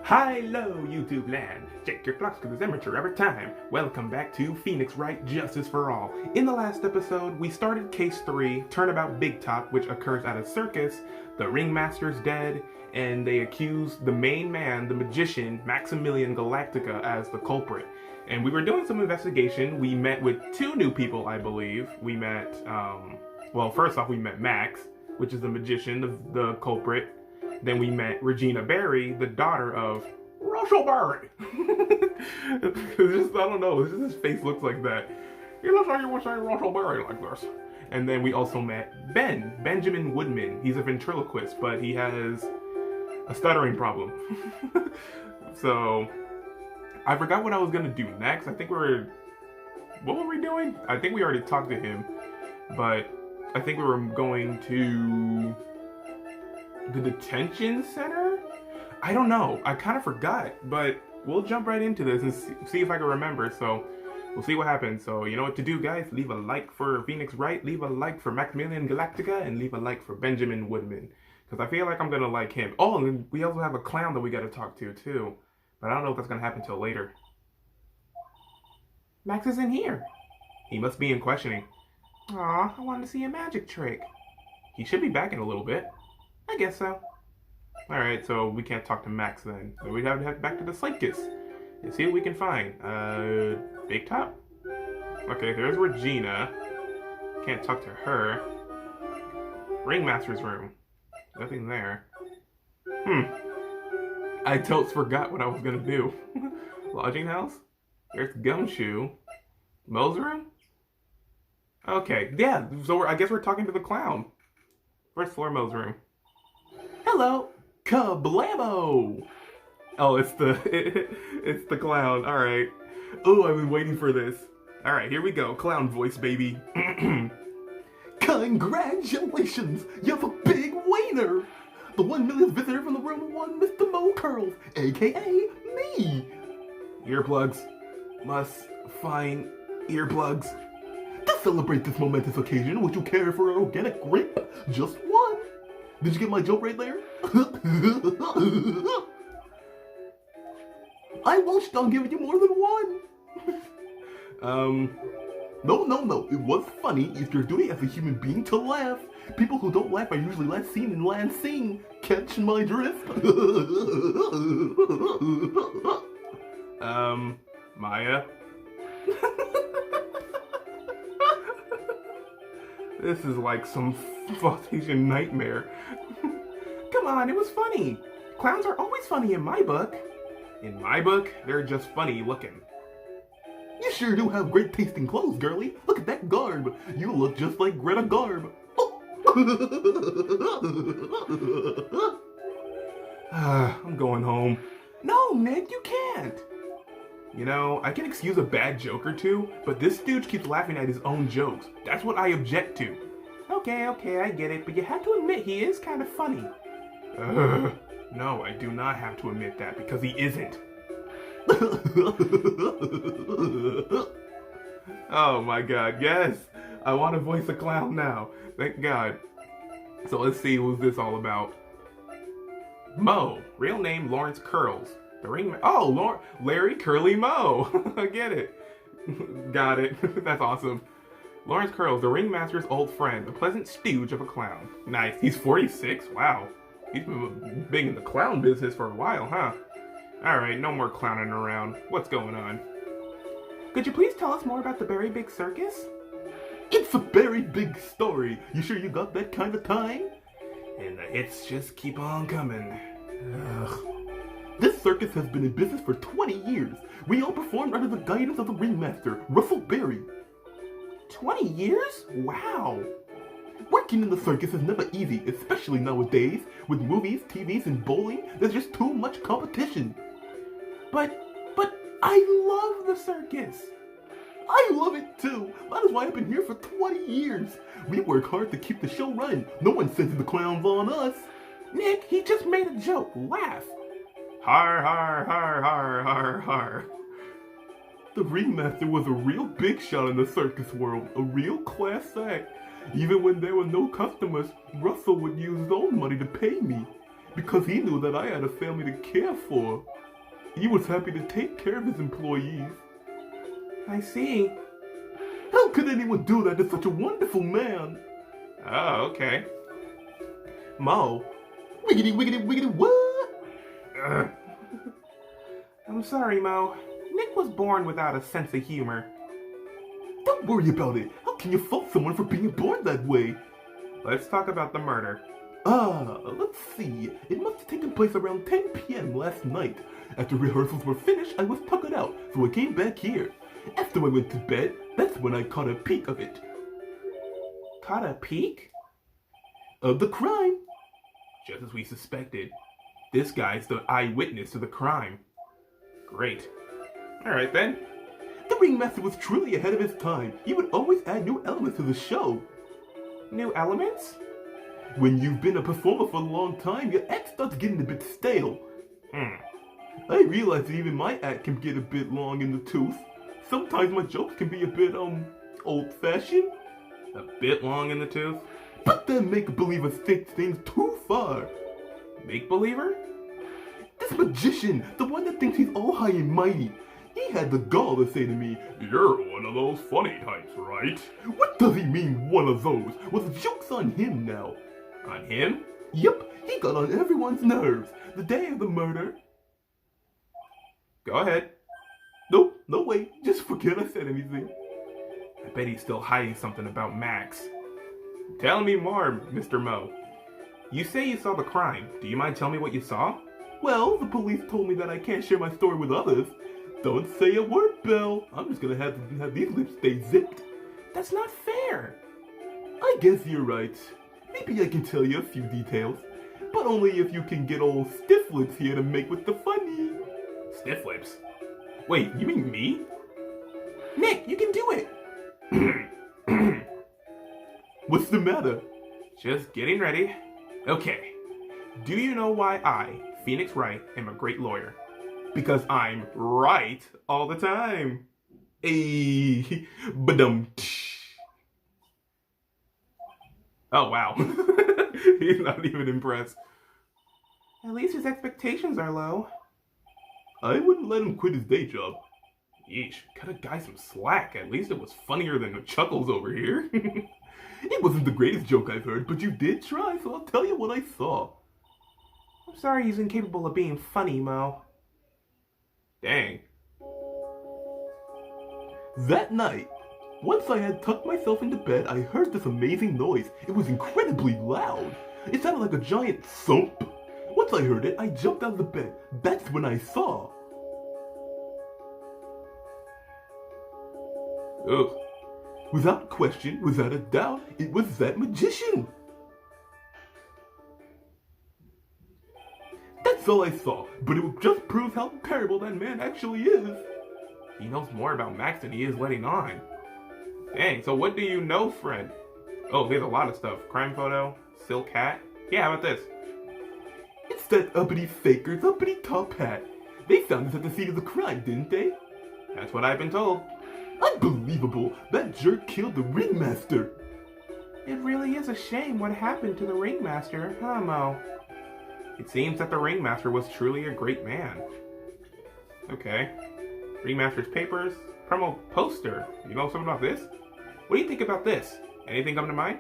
Hello, YouTube land! Check your clocks to the temperature every time. Welcome back to Phoenix Wright Justice for All. In the last episode, we started Case 3, Turnabout Big Top, which occurs at a circus. The ringmaster's dead, and they accuse the main man, the magician, Maximilian Galactica, as the culprit. And we were doing some investigation. We met with two new people, I believe. We met, well, first off, we met Max, which is the magician, the culprit. Then we met Regina Barry, the daughter of Russell Barry. I don't know, his face looks like that. He looks like you would say Russell Barry like this. And then we also met Benjamin Woodman. He's a ventriloquist, but he has a stuttering problem. So, I forgot what I was gonna do next. What were we doing? I think we already talked to him, but I think we were going to the detention center? I don't know. I kind of forgot, but we'll jump right into this and see if I can remember. So we'll see what happens. So you know what to do, guys. Leave a like for Phoenix Wright, leave a like for Maximilian Galactica, and leave a like for Benjamin Woodman. Because I feel like I'm going to like him. Oh, and we also have a clown that we got to talk to, too. But I don't know if that's going to happen till later. Max isn't here. He must be in questioning. Aw, I wanted to see a magic trick. He should be back in a little bit. I guess so. Alright, so we can't talk to Max then. So we have to head back to the circus and see what we can find. Big Top? Okay, there's Regina. Can't talk to her. Ringmaster's room. Nothing there. I totes forgot what I was gonna do. Lodging house? There's Gumshoe. Mo's room? Okay, yeah, so I guess we're talking to the clown. First floor Mo's room. Hello, kablamo! Oh, it's the clown. All right. Oh, I've been waiting for this. All right, here we go. Clown voice, baby. Congratulations, you have a big winner. The 1 millionth visitor from the room one, Mr. Mo Curls, aka me. Earplugs. Must find earplugs. To celebrate this momentous occasion, would you care for an organic grape? Just one. Did you get my joke right there? I won't stop giving you more than one. No. It was funny. It's your duty as a human being to laugh. People who don't laugh are usually last seen and last seen. Catch my drift? Maya? This is like some Asian nightmare. Come on, it was funny. Clowns are always funny in my book. In my book, they're just funny looking. You sure do have great tasting clothes, girlie. Look at that garb. You look just like Greta Garb. Oh. I'm going home. No, Nick, you can't. You know, I can excuse a bad joke or two, but this Stooge keeps laughing at his own jokes. That's what I object to. Okay, I get it, but you have to admit he is kind of funny. No, I do not have to admit that, because he isn't. Oh my god, yes! I want to voice a clown now. Thank God. So let's see who's this all about. Mo, real name Lawrence Curls. The ring. Oh, Larry Curly Mo. I get it. Got it. That's awesome. Lawrence Curls, the ringmaster's old friend, a pleasant stooge of a clown. Nice. He's 46. Wow. He's been big in the clown business for a while, huh? Alright, no more clowning around. What's going on? Could you please tell us more about the very big circus? It's a very big story. You sure you got that kind of time? And the hits just keep on coming. Ugh. This circus has been in business for 20 years. We all performed under the guidance of the ringmaster, Russell Barry. 20 years? Wow. Working in the circus is never easy, especially nowadays. With movies, TVs, and bowling, there's just too much competition. But I love the circus. I love it too. That is why I've been here for 20 years. We work hard to keep the show running. No one sends the clowns on us. Nick, he just made a joke. Laugh. Har, har, har, har, har, har. The ringmaster was a real big shot in the circus world, a real class act. Even when there were no customers, Russell would use his own money to pay me, because he knew that I had a family to care for. He was happy to take care of his employees. I see. How could anyone do that to such a wonderful man? Oh, okay. Mo. Wiggity, wiggity, wiggity, what? I'm sorry, Mo. Nick was born without a sense of humor. Don't worry about it. How can you fault someone for being born that way? Let's talk about the murder. Let's see. It must have taken place around 10 p.m. last night. After rehearsals were finished, I was tuckered out, so I came back here. After I went to bed, that's when I caught a peek of it. Caught a peek? Of the crime. Just as we suspected. This guy's the eyewitness to the crime. Great. Alright then. The ringmaster was truly ahead of his time. He would always add new elements to the show. New elements? When you've been a performer for a long time, your act starts getting a bit stale. I realize that even my act can get a bit long in the tooth. Sometimes my jokes can be a bit, old-fashioned. A bit long in the tooth? But then make-believers take things too far. Make-believer? This magician, the one that thinks he's all high and mighty. He had the gall to say to me, "You're one of those funny types, right?" What does he mean, one of those? Well, the joke's on him now. On him? Yep, he got on everyone's nerves. The day of the murder. Go ahead. Nope, no way. Just forget I said anything. I bet he's still hiding something about Max. Tell me more, Mr. Mo. You say you saw the crime. Do you mind telling me what you saw? Well, the police told me that I can't share my story with others. Don't say a word, Bill. I'm just gonna have these lips stay zipped. That's not fair. I guess you're right. Maybe I can tell you a few details. But only if you can get old Stiff Lips here to make with the funny. Stiff Lips? Wait, you mean me? Nick, you can do it! What's the matter? Just getting ready. Okay. Do you know why I, Phoenix Wright, am a great lawyer? Because I'm right all the time. Ayy, badum. Oh, wow. He's not even impressed. At least his expectations are low. I wouldn't let him quit his day job. Yeesh, cut a guy some slack. At least it was funnier than the chuckles over here. It wasn't the greatest joke I've heard, but you did try, so I'll tell you what I saw. I'm sorry he's incapable of being funny, Mo. Dang. That night, once I had tucked myself into bed, I heard this amazing noise. It was incredibly loud. It sounded like a giant thump. Once I heard it, I jumped out of the bed. That's when I saw. Ugh. Without question, without a doubt, it was that magician. That's all I saw, but it just proves how terrible that man actually is. He knows more about Max than he is letting on. Dang, so what do you know, friend? Oh, there's a lot of stuff. Crime photo, silk hat. Yeah, how about this? It's that uppity faker's uppity top hat. They found this at the scene of the crime, didn't they? That's what I've been told. Unbelievable! That jerk killed the ringmaster! It really is a shame what happened to the ringmaster, huh, Mo? It seems that the ringmaster was truly a great man. Okay. Ringmaster's papers. Promo poster. You know something about this? What do you think about this? Anything come to mind?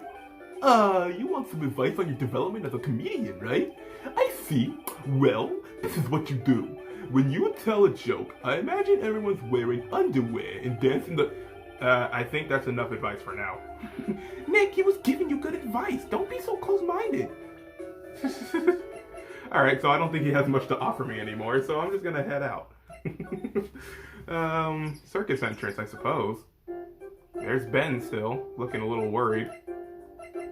You want some advice on your development as a comedian, right? I see. Well, this is what you do. When you tell a joke, I imagine everyone's wearing underwear and dancing the... I think that's enough advice for now. Nick, he was giving you good advice. Don't be so close-minded. Alright, so I don't think he has much to offer me anymore, so I'm just gonna head out. Circus entrance, I suppose. There's Ben still, looking a little worried.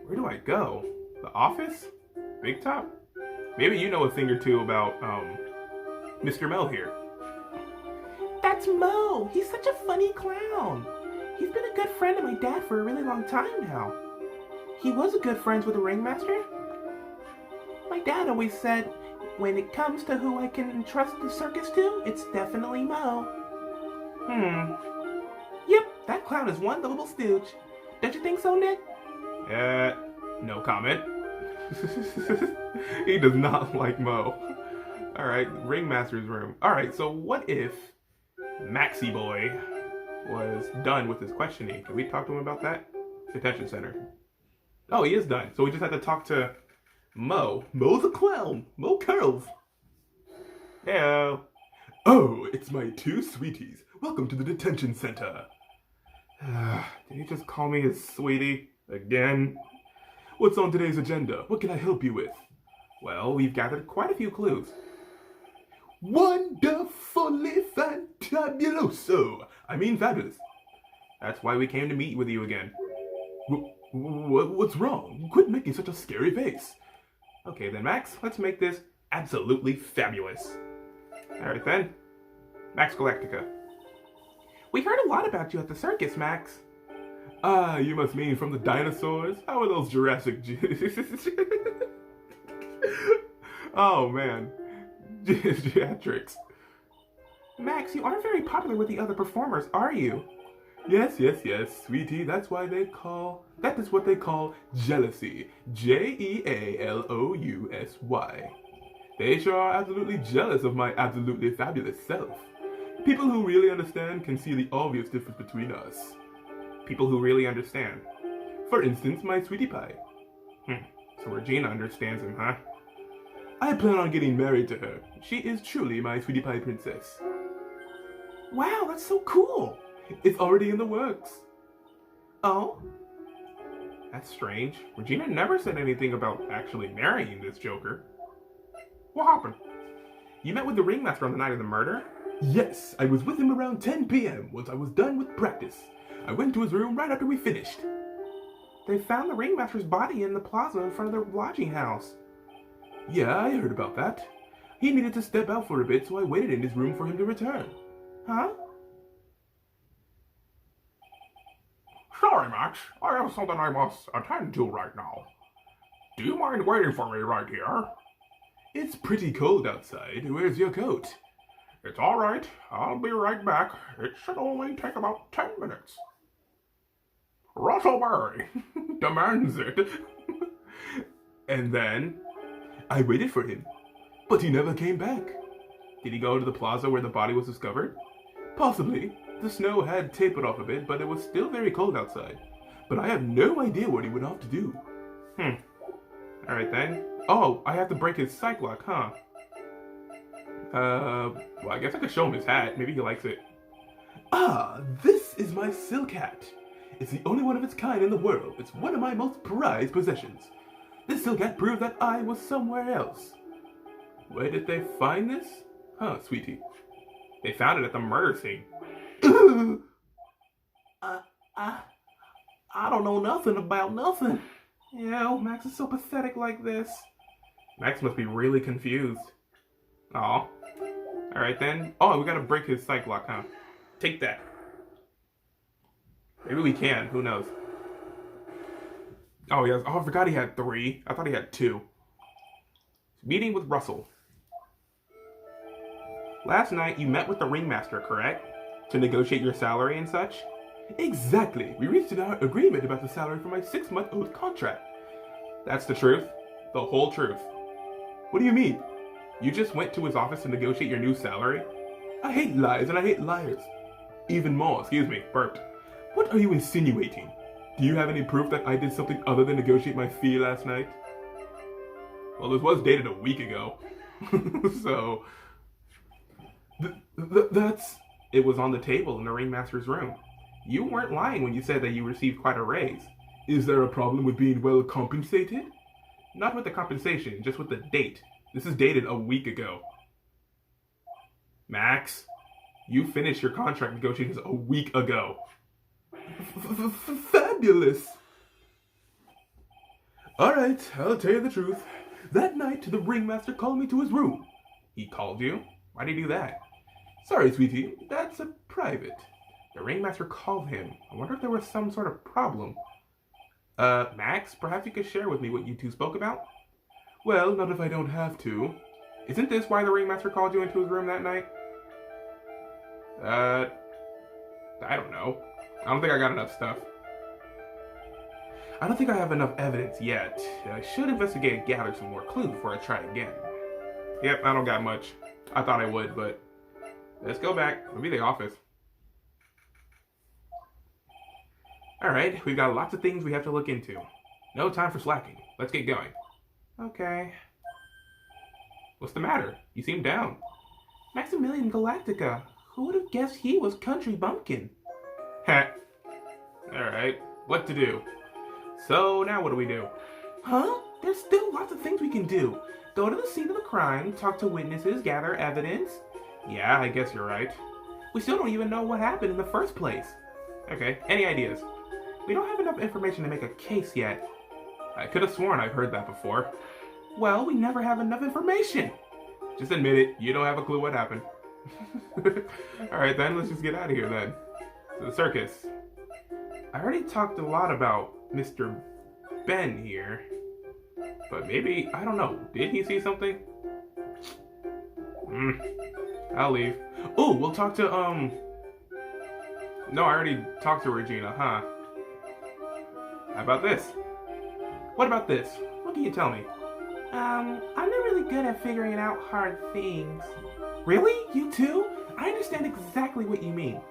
Where do I go? The office? Big Top? Maybe you know a thing or two about, Mr. Mel here. That's Mo! He's such a funny clown! He's been a good friend of my dad for a really long time now. He was a good friend with the ringmaster. My dad always said, when it comes to who I can entrust the circus to, it's definitely Mo. Yep, that clown is one lovable Stooge. Don't you think so, Nick? No comment. He does not like Mo. Alright, Ringmaster's room. Alright, so what if Maxie Boy was done with his questioning? Can we talk to him about that? Detention center. Oh, he is done. So we just have to talk to Mo. Mo's a clown. Mo curls. Hello. Oh, it's my two sweeties. Welcome to the detention center. Did you just call me a sweetie? Again? What's on today's agenda? What can I help you with? Well, we've gathered quite a few clues. Wonderfully fantabuloso. I mean fabulous. That's why we came to meet with you again. What's wrong? Quit making such a scary face. Okay then, Max, let's make this absolutely fabulous. Alright then. Max Galactica. We heard a lot about you at the circus, Max. Ah, you must mean from the dinosaurs? How are those Jurassic... Oh, man. Geriatrics. Max, you aren't very popular with the other performers, are you? Yes, sweetie. That is what they call jealousy. Jealousy. They sure are absolutely jealous of my absolutely fabulous self. People who really understand can see the obvious difference between us. People who really understand. For instance, my sweetie pie. So Regina understands him, huh? I plan on getting married to her. She is truly my sweetie pie princess. Wow, that's so cool. It's already in the works. Oh? That's strange. Regina never said anything about actually marrying this Joker. What happened? You met with the ringmaster on the night of the murder? Yes, I was with him around 10 p.m. once I was done with practice. I went to his room right after we finished. They found the ringmaster's body in the plaza in front of their lodging house. Yeah, I heard about that. He needed to step out for a bit, so I waited in his room for him to return. Huh? Sorry, Max. I have something I must attend to right now. Do you mind waiting for me right here? It's pretty cold outside. Where's your coat? It's all right. I'll be right back. It should only take about 10 minutes. Russellberry demands it. And then I waited for him, but he never came back. Did he go to the plaza where the body was discovered? Possibly. The snow had tapered off a bit, but it was still very cold outside. But I have no idea what he went off to do. Alright then. Oh, I have to break his psych lock, huh? Well, I guess I could show him his hat. Maybe he likes it. Ah, this is my silk hat. It's the only one of its kind in the world. It's one of my most prized possessions. This silk hat proves that I was somewhere else. Where did they find this? Huh, sweetie. They found it at the murder scene. I don't know nothing about nothing. Yeah, Max is so pathetic like this. Max must be really confused. Aw. Alright then. Oh, we gotta break his psych lock, huh? Take that. Maybe we can. Who knows? Oh, yes. Oh, I forgot he had 3. I thought he had 2. Meeting with Russell. Last night, you met with the ringmaster, correct? To negotiate your salary and such? Exactly. We reached an agreement about the salary for my 6-month-old contract. That's the truth? The whole truth? What do you mean? You just went to his office to negotiate your new salary? I hate lies and I hate liars. Even more, excuse me, burped. What are you insinuating? Do you have any proof that I did something other than negotiate my fee last night? Well, this was dated a week ago. So... That's... It was on the table in the ringmaster's room. You weren't lying when you said that you received quite a raise. Is there a problem with being well compensated? Not with the compensation, just with the date. This is dated a week ago. Max, you finished your contract negotiations a week ago. Fabulous! Alright, I'll tell you the truth. That night, the ringmaster called me to his room. He called you? Why'd he do that? Sorry, sweetie, that's a private. The ringmaster called him. I wonder if there was some sort of problem. Max, perhaps you could share with me what you two spoke about? Well, not if I don't have to. Isn't this why the ringmaster called you into his room that night? I don't know. I don't think I got enough stuff. I don't think I have enough evidence yet. I should investigate and gather some more clues before I try again. Yep, I don't got much. I thought I would, but let's go back. Maybe the office. Alright, we've got lots of things we have to look into. No time for slacking. Let's get going. Okay. What's the matter? You seem down. Maximilian Galactica. Who would have guessed he was Country Bumpkin? Heh. Alright, what to do? So, now what do we do? Huh? There's still lots of things we can do. Go to the scene of the crime, talk to witnesses, gather evidence. Yeah, I guess you're right. We still don't even know what happened in the first place. Okay, any ideas? We don't have enough information to make a case yet. I could have sworn I've heard that before. Well, we never have enough information. Just admit it, you don't have a clue what happened. Alright then, let's just get out of here then. To the circus. I already talked a lot about Mr. Ben here. But maybe, I don't know, did he see something? I'll leave. Oh, we'll talk to, No, I already talked to Regina, huh? How about this? What about this? What can you tell me? I'm not really good at figuring out hard things. Really? You too? I understand exactly what you mean.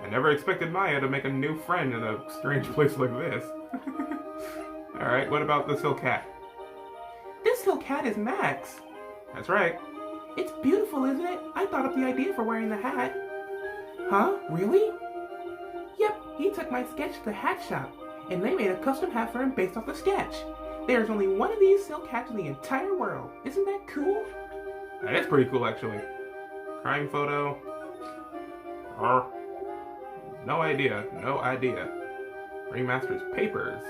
I never expected Maya to make a new friend in a strange place like this. Alright, what about this hill cat? This hill cat is Max. That's right. It's beautiful, isn't it? I thought up the idea for wearing the hat. Huh? Really? Yep, he took my sketch to the hat shop, and they made a custom hat for him based off the sketch. There's only one of these silk hats in the entire world. Isn't that cool? That is pretty cool, actually. Crime photo. No idea. No idea. Ringmaster's papers.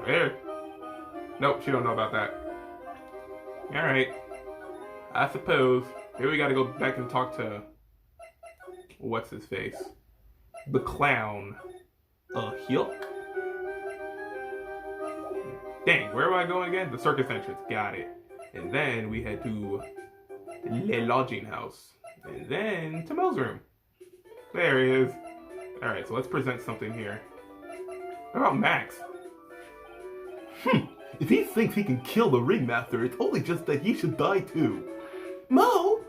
Where? Nope, she don't know about that. Alright. I suppose. Maybe we gotta go back and talk to... What's his face? The clown. Yuck. Dang, where am I going again? The circus entrance. Got it. And then we head to the lodging house. And then to Mel's room. There he is. Alright, so let's present something here. What about Max? If he thinks he can kill the ringmaster, it's only just that he should die too. Mo!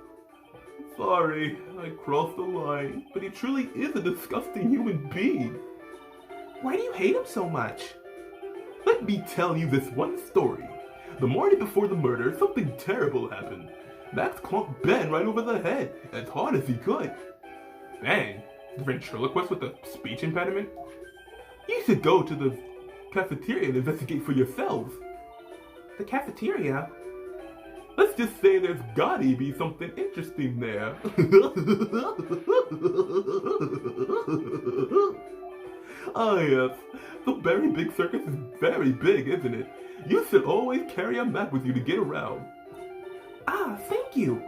Sorry, I crossed the line, but he truly is a disgusting human being. Why do you hate him so much? Let me tell you this one story. The morning before the murder, something terrible happened. Max clunked Ben right over the head, as hard as he could. Ben? The ventriloquist with the speech impediment? You should go to the cafeteria and investigate for yourselves. The cafeteria? Let's just say there's gotta be something interesting there. Ah yes, the very big circus is very big, isn't it? You should always carry a map with you to get around. Ah, thank you.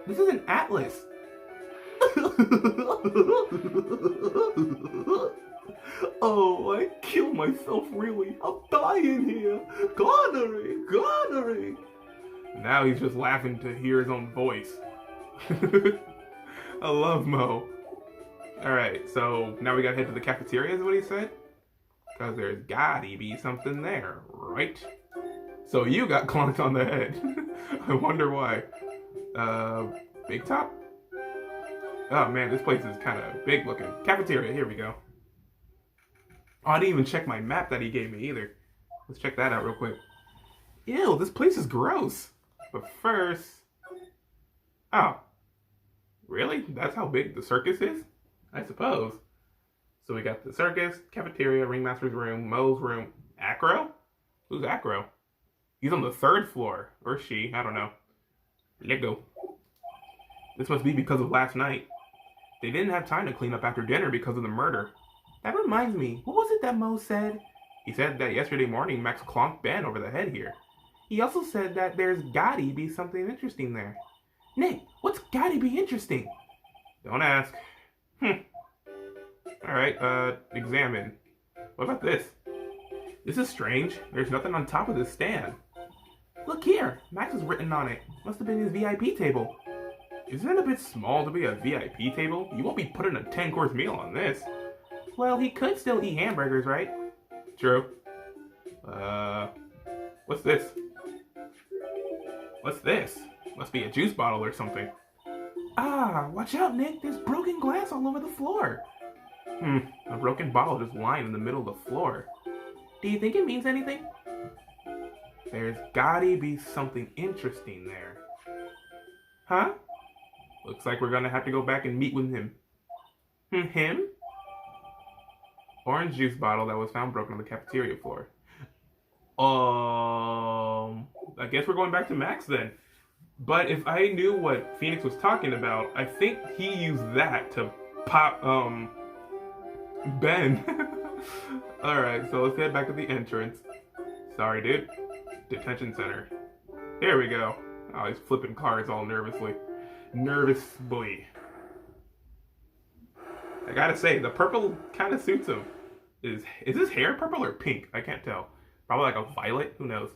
This is an atlas. Oh, I kill myself really. I'm dying here. Connery. Now he's just laughing to hear his own voice. I love Mo. Alright, so now we gotta head to the cafeteria is what he said? Because there's gotta be something there, right? So you got clunked on the head. I wonder why. Big top? Oh man, this place is kind of big looking. Cafeteria, here we go. Oh, I didn't even check my map that he gave me either. Let's check that out real quick. Ew, this place is gross. But first... Oh. Really? That's how big the circus is? I suppose. So we got the circus, cafeteria, ringmaster's room, Mo's room. Acro? Who's Acro? He's on the 3rd floor. Or she, I don't know. Let go. This must be because of last night. They didn't have time to clean up after dinner because of the murder. That reminds me, what was it that Mo said? He said that yesterday morning Max clonked Ben over the head here. He also said that there's gotta be something interesting there. Nick, what's gotta be interesting? Don't ask. Alright, examine. What about this? This is strange. There's nothing on top of this stand. Look here, Max is written on it. Must have been his VIP table. Isn't it a bit small to be a VIP table? You won't be putting a 10-course meal on this. Well, he could still eat hamburgers, right? True. What's this? What's this? Must be a juice bottle or something. Ah, watch out, Nick. There's broken glass all over the floor. A broken bottle just lying in the middle of the floor. Do you think it means anything? There's gotta be something interesting there. Huh? Looks like we're gonna have to go back and meet with him. Him? Orange juice bottle that was found broken on the cafeteria floor. I guess we're going back to Max then. But if I knew what Phoenix was talking about, I think he used that to pop, Ben. Alright, so let's head back to the entrance. Sorry, dude. Detention center. Here we go. Oh, he's flipping cards all nervously. Nervous boy. I gotta say, the purple kind of suits him. Is his hair purple or pink? I can't tell. Probably like a violet? Who knows?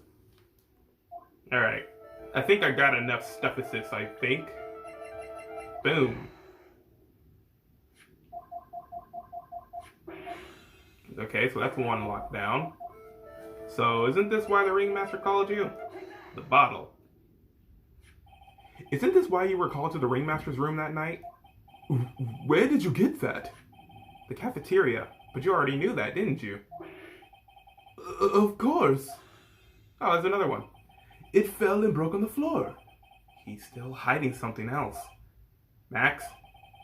Alright. I think I got enough stuffices, I think. Boom. Okay, so that's one lockdown. So isn't this why the ringmaster called you? The bottle. Isn't this why you were called to the ringmaster's room that night? Where did you get that? The cafeteria. But you already knew that, didn't you? Of course. Oh, there's another one. It fell and broke on the floor. He's still hiding something else. Max?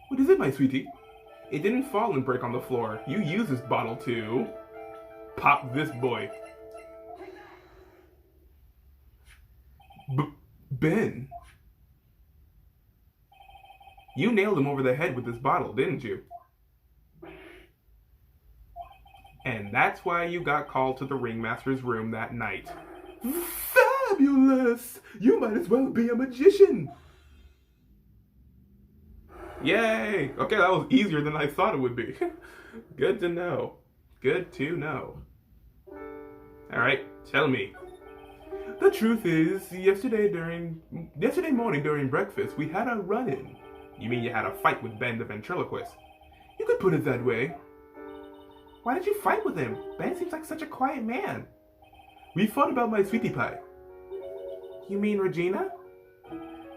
What is it, my sweetie? It didn't fall and break on the floor. You used this bottle to pop this boy. Ben? You nailed him over the head with this bottle, didn't you? And that's why you got called to the ringmaster's room that night. Fabulous! You might as well be a magician. Yay! Okay, that was easier than I thought it would be. Good to know. Good to know. Alright, tell me. The truth is, yesterday morning during breakfast, we had a run-in. You mean you had a fight with Ben the ventriloquist? You could put it that way. Why did you fight with him? Ben seems like such a quiet man. We fought about my sweetie pie. You mean Regina?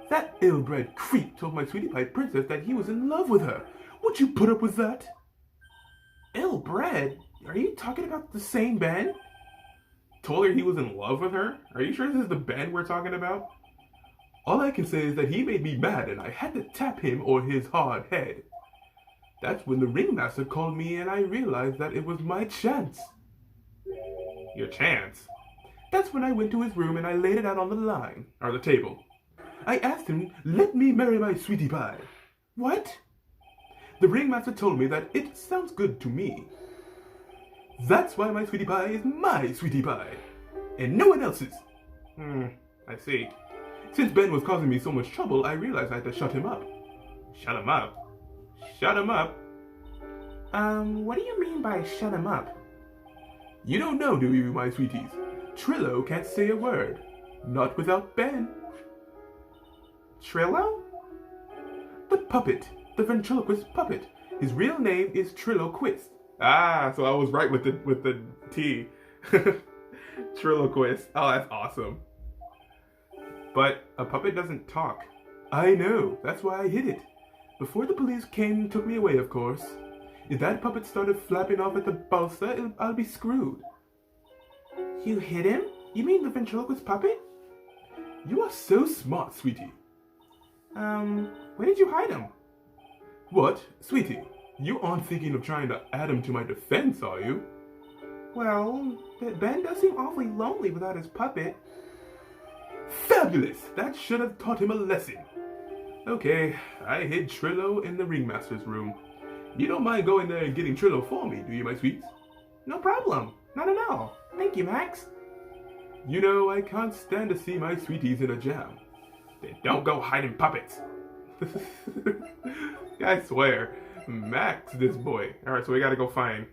That ill-bred creep told my sweetie pie princess that he was in love with her. Would you put up with that? Ill-bred? Are you talking about the same Ben? Told her he was in love with her? Are you sure this is the Ben we're talking about? All I can say is that he made me mad and I had to tap him or his hard head. That's when the ringmaster called me and I realized that it was my chance. Your chance? That's when I went to his room and I laid it out on the line, or the table. I asked him, let me marry my sweetie pie. What? The ringmaster told me that it sounds good to me. That's why my sweetie pie is my sweetie pie, and no one else's. I see. Since Ben was causing me so much trouble, I realized I had to shut him up. Shut him up? Shut him up? What do you mean by shut him up? You don't know, do you, my sweeties? Trillo can't say a word. Not without Ben. Trillo? The puppet. The ventriloquist puppet. His real name is Trilloquist. Ah, so I was right with the T. Trilloquist. Oh, that's awesome. But a puppet doesn't talk. I know. That's why I hid it. Before the police came and took me away, of course. If that puppet started flapping off at the balsa, I'll be screwed. You hid him? You mean the ventriloquist puppet? You are so smart, sweetie. Where did you hide him? What? Sweetie, you aren't thinking of trying to add him to my defense, are you? Well, Ben does seem awfully lonely without his puppet. Fabulous! That should have taught him a lesson. Okay, I hid Trillo in the ringmaster's room. You don't mind going there and getting Trillo for me, do you, my sweets? No problem. Not at all. Thank you, Max. You know, I can't stand to see my sweeties in a jam. Then don't go hiding puppets. I swear. Max, this boy. Alright, so we gotta go find...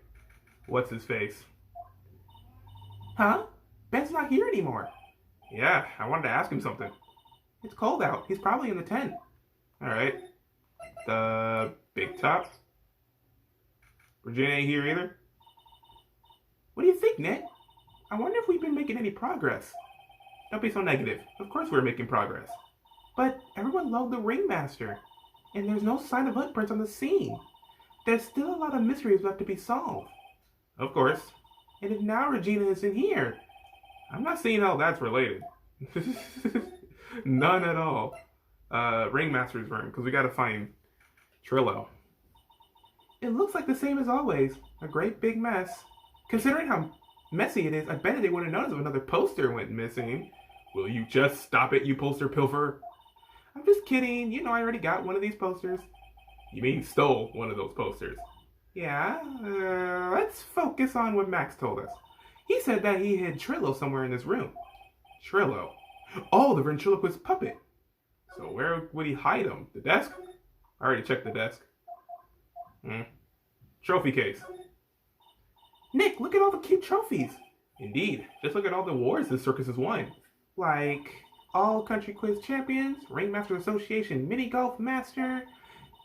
what's his face? Huh? Ben's not here anymore. Yeah, I wanted to ask him something. It's cold out. He's probably in the tent. Alright. The big top? Regina ain't here either? What do you think, Nick? I wonder if we've been making any progress. Don't be so negative. Of course we're making progress. But everyone loved the ringmaster, and there's no sign of footprints on the scene. There's still a lot of mysteries left to be solved. Of course. And if now Regina isn't here, I'm not seeing how that's related. None at all. Ringmaster's room, because we gotta find Trillo. It looks like the same as always. A great big mess. Considering how messy it is, I bet they wouldn't notice if another poster went missing. Will you just stop it, you poster pilfer? I'm just kidding. You know I already got one of these posters. You mean stole one of those posters? Yeah, let's focus on what Max told us. He said that he hid Trillo somewhere in this room. Trillo? Oh, the ventriloquist puppet. So where would he hide him? The desk? I already checked the desk. Trophy case. Nick, look at all the cute trophies. Indeed. Just look at all the awards this circus has won. Like All Country Quiz Champions, Ringmaster Association Mini Golf Master,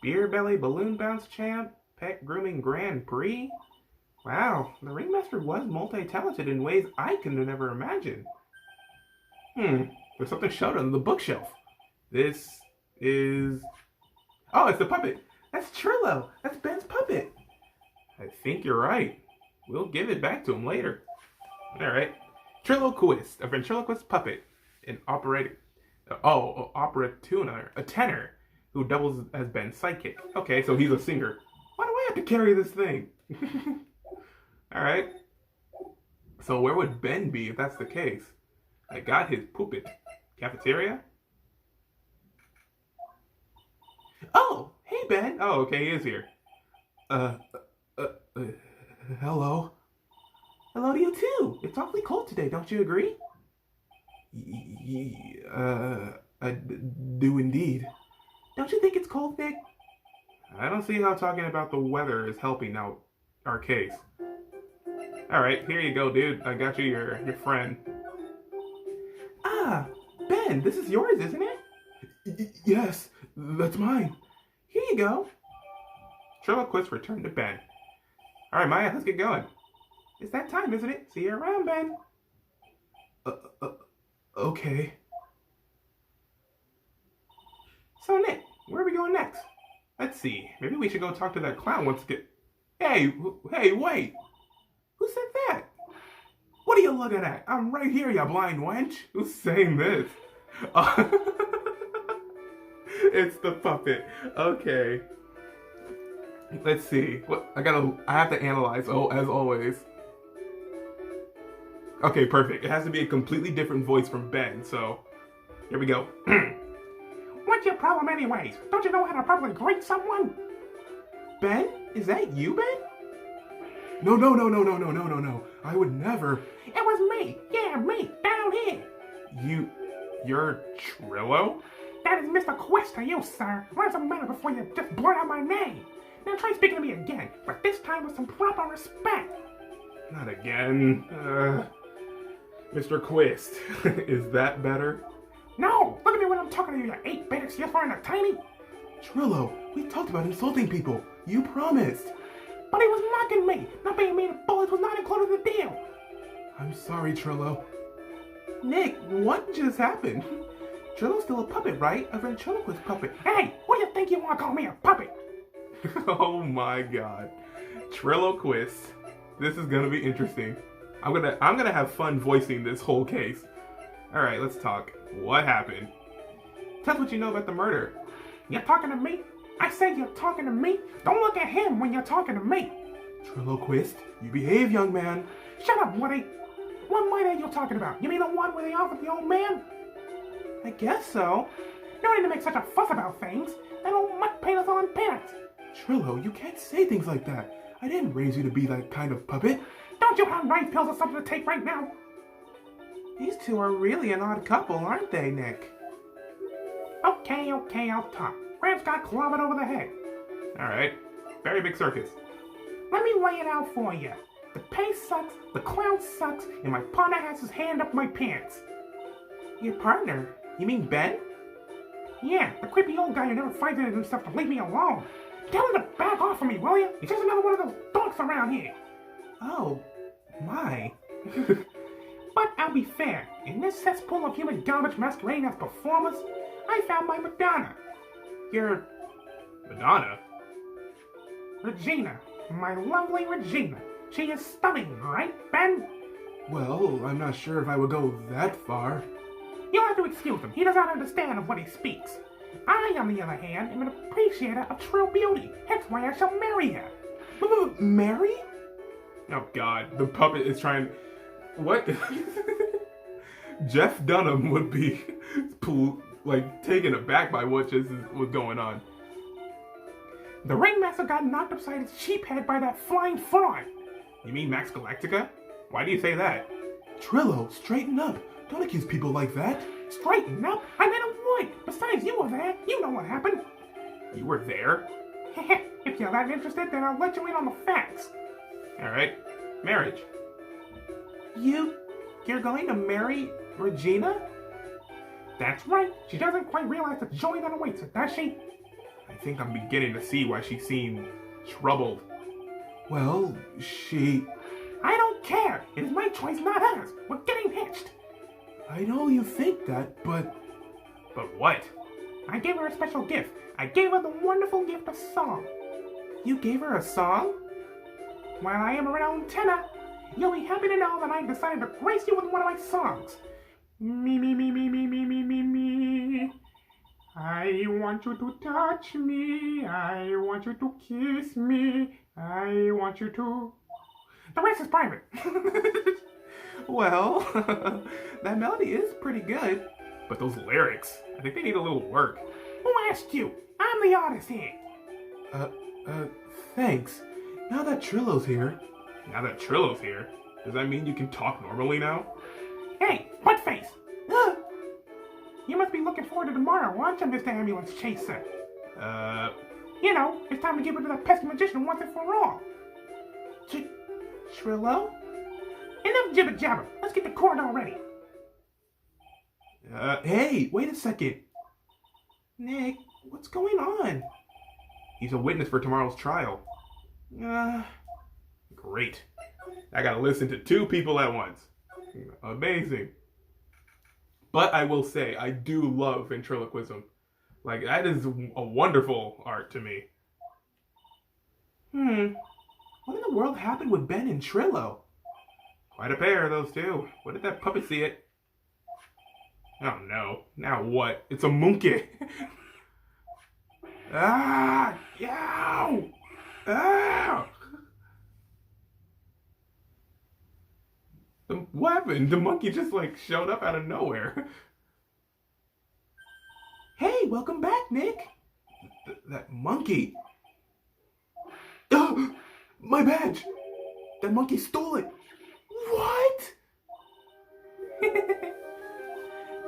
Beer Belly Balloon Bounce Champ, Pet Grooming Grand Prix. Wow, the Ringmaster was multi-talented in ways I could have never imagined. There's something shelved on the bookshelf. This is... Oh, it's the puppet. That's Trillo. That's Ben's puppet. I think you're right. We'll give it back to him later. Alright. Trilloquist, a ventriloquist puppet. An opera tuner, a tenor, who doubles as Ben's sidekick. Okay, so he's a singer. Why do I have to carry this thing? Alright. So where would Ben be if that's the case? I got his puppet. Cafeteria? Oh, hey Ben. Oh, okay, he is here. Hello? Hello to you too. It's awfully cold today, don't you agree? I do indeed. Don't you think it's cold, Nick? I don't see how talking about the weather is helping out our case. Alright, here you go, dude. I got you your friend. Ah, Ben, this is yours, isn't it? Yes, that's mine. Here you go. Trilloquist returned to Ben. Alright, Maya, let's get going. It's that time, isn't it? See you around, Ben. Okay. So, Nick, where are we going next? Let's see. Maybe we should go talk to that clown once again. Hey, wait. Who said that? What are you looking at? I'm right here, you blind wench. Who's saying this? It's the puppet. Okay. Let's see. What I have to analyze. Oh, as always. Okay, perfect. It has to be a completely different voice from Ben, so here we go. What's your problem anyways? Don't you know how to properly greet someone? Ben? Is that you, Ben? No. I would never. It was me. Yeah, me. Down here. You're Trillo? That is Mr. Quest to you, sir. Learn some manner before you just blurt out my name. Now try speaking to me again, but this time with some proper respect. Not again. Mr. Quist, is that better? No! Look at me when I'm talking to you, you 8-bit excuse for a tiny. Trillo, we talked about insulting people. You promised. But he was mocking me. Not being mean to bullets was not included in the deal. I'm sorry, Trillo. Nick, what just happened? Trillo's still a puppet, right? A ventriloquist puppet. Hey, what do you think you want to call me, a puppet? Oh my god. Trilloquist. This is gonna be interesting. I'm gonna have fun voicing this whole case. Alright, let's talk. What happened? Tell us what you know about the murder. You're talking to me? I said you're talking to me? Don't look at him when you're talking to me. Trilloquist, you behave, young man. Shut up, Woody. What murder are you talking about? You mean the one where they offered the old man? I guess so. You don't need to make such a fuss about things. That old mutt paint us on pants. Trillo, you can't say things like that. I didn't raise you to be that kind of puppet. Don't you have 9 pills or something to take right now? These two are really an odd couple, aren't they, Nick? Okay, I'll talk. Gramps got clobbered over the head. Alright. Very big circus. Let me lay it out for you. The pay sucks, the clown sucks, and my partner has his hand up my pants. Your partner? You mean Ben? Yeah, the creepy old guy who never finds it in himself to leave me alone. Tell him to back off from me, will you? He's just another one of those donks around here. Oh, my. But I'll be fair, in this cesspool of human garbage masquerading as performers, I found my Madonna. Your Madonna? Regina. My lovely Regina. She is stunning, right, Ben? Well, I'm not sure if I would go that far. You'll have to excuse him. He does not understand of what he speaks. I, on the other hand, am an appreciator of true beauty. Hence why I shall marry her. Mary? Oh God, the puppet is trying. What? Jeff Dunham would be like taken aback by what just was going on. The ringmaster got knocked upside his sheep head by that flying fraud. You mean Max Galactica? Why do you say that? Trillo, straighten up. Don't accuse people like that. Straighten up? I meant a wood. Besides, you were there. You know what happened. You were there? If you're that interested, then I'll let you in on the facts. Alright. Marriage. You're going to marry Regina? That's right. She doesn't quite realize the joy that awaits her, does she? I think I'm beginning to see why she seemed troubled. Well, I don't care. It is my choice, not hers. We're getting hitched. I know you think that, but... But what? I gave her a special gift. I gave her the wonderful gift of song. You gave her a song? While I am around tenor, you'll be happy to know that I decided to grace you with one of my songs. Me, me, me, me, me, me, me, me, me. I want you to touch me. I want you to kiss me. I want you to... The rest is private. Well, that melody is pretty good. But those lyrics, I think they need a little work. Who asked you? I'm the artist here. Thanks. Now that Trillo's here... Does that mean you can talk normally now? Hey, butt face! You must be looking forward to tomorrow, aren't you, Mr. Ambulance Chaser? You know, it's time to get rid of that pesky magician once and for all. Trillo? Enough jibber jabber. Let's get the corridor ready. Hey, wait a second. Nick, what's going on? He's a witness for tomorrow's trial. Great. I gotta listen to two people at once. Amazing. But I will say, I do love ventriloquism. Like, that is a wonderful art to me. What in the world happened with Ben and Trillo? Quite a pair, those two. What did that puppet see it? Oh no. Now what? It's a monkey. Ah! Yow! Ah! What happened? The monkey just like showed up out of nowhere. Hey, welcome back, Nick. That monkey. Oh, my badge. That monkey stole it. What?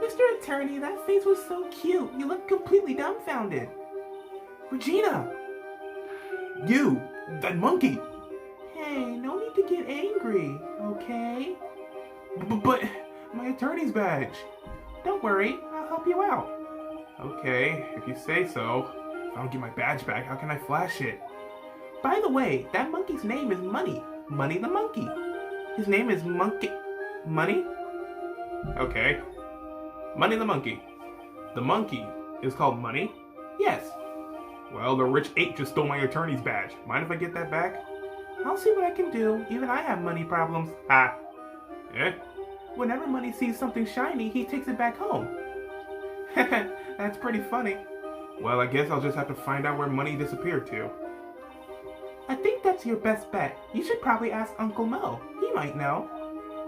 Mr. Attorney, that face was so cute. You look completely dumbfounded. Regina. You, that monkey. Hey, no need to get angry, okay? But my attorney's badge. Don't worry, I'll help you out. Okay, if you say so. If I don't get my badge back, how can I flash it? By the way, that monkey's name is Money. Money the monkey. His name is Monkey... Money? Okay. Money the monkey. The monkey is called Money? Yes. Well, the rich ape just stole my attorney's badge. Mind if I get that back? I'll see what I can do. Even I have money problems. Ah. Eh? Whenever Money sees something shiny, he takes it back home. That's pretty funny. Well, I guess I'll just have to find out where Money disappeared to. I think that's your best bet. You should probably ask Uncle Mo. He might know.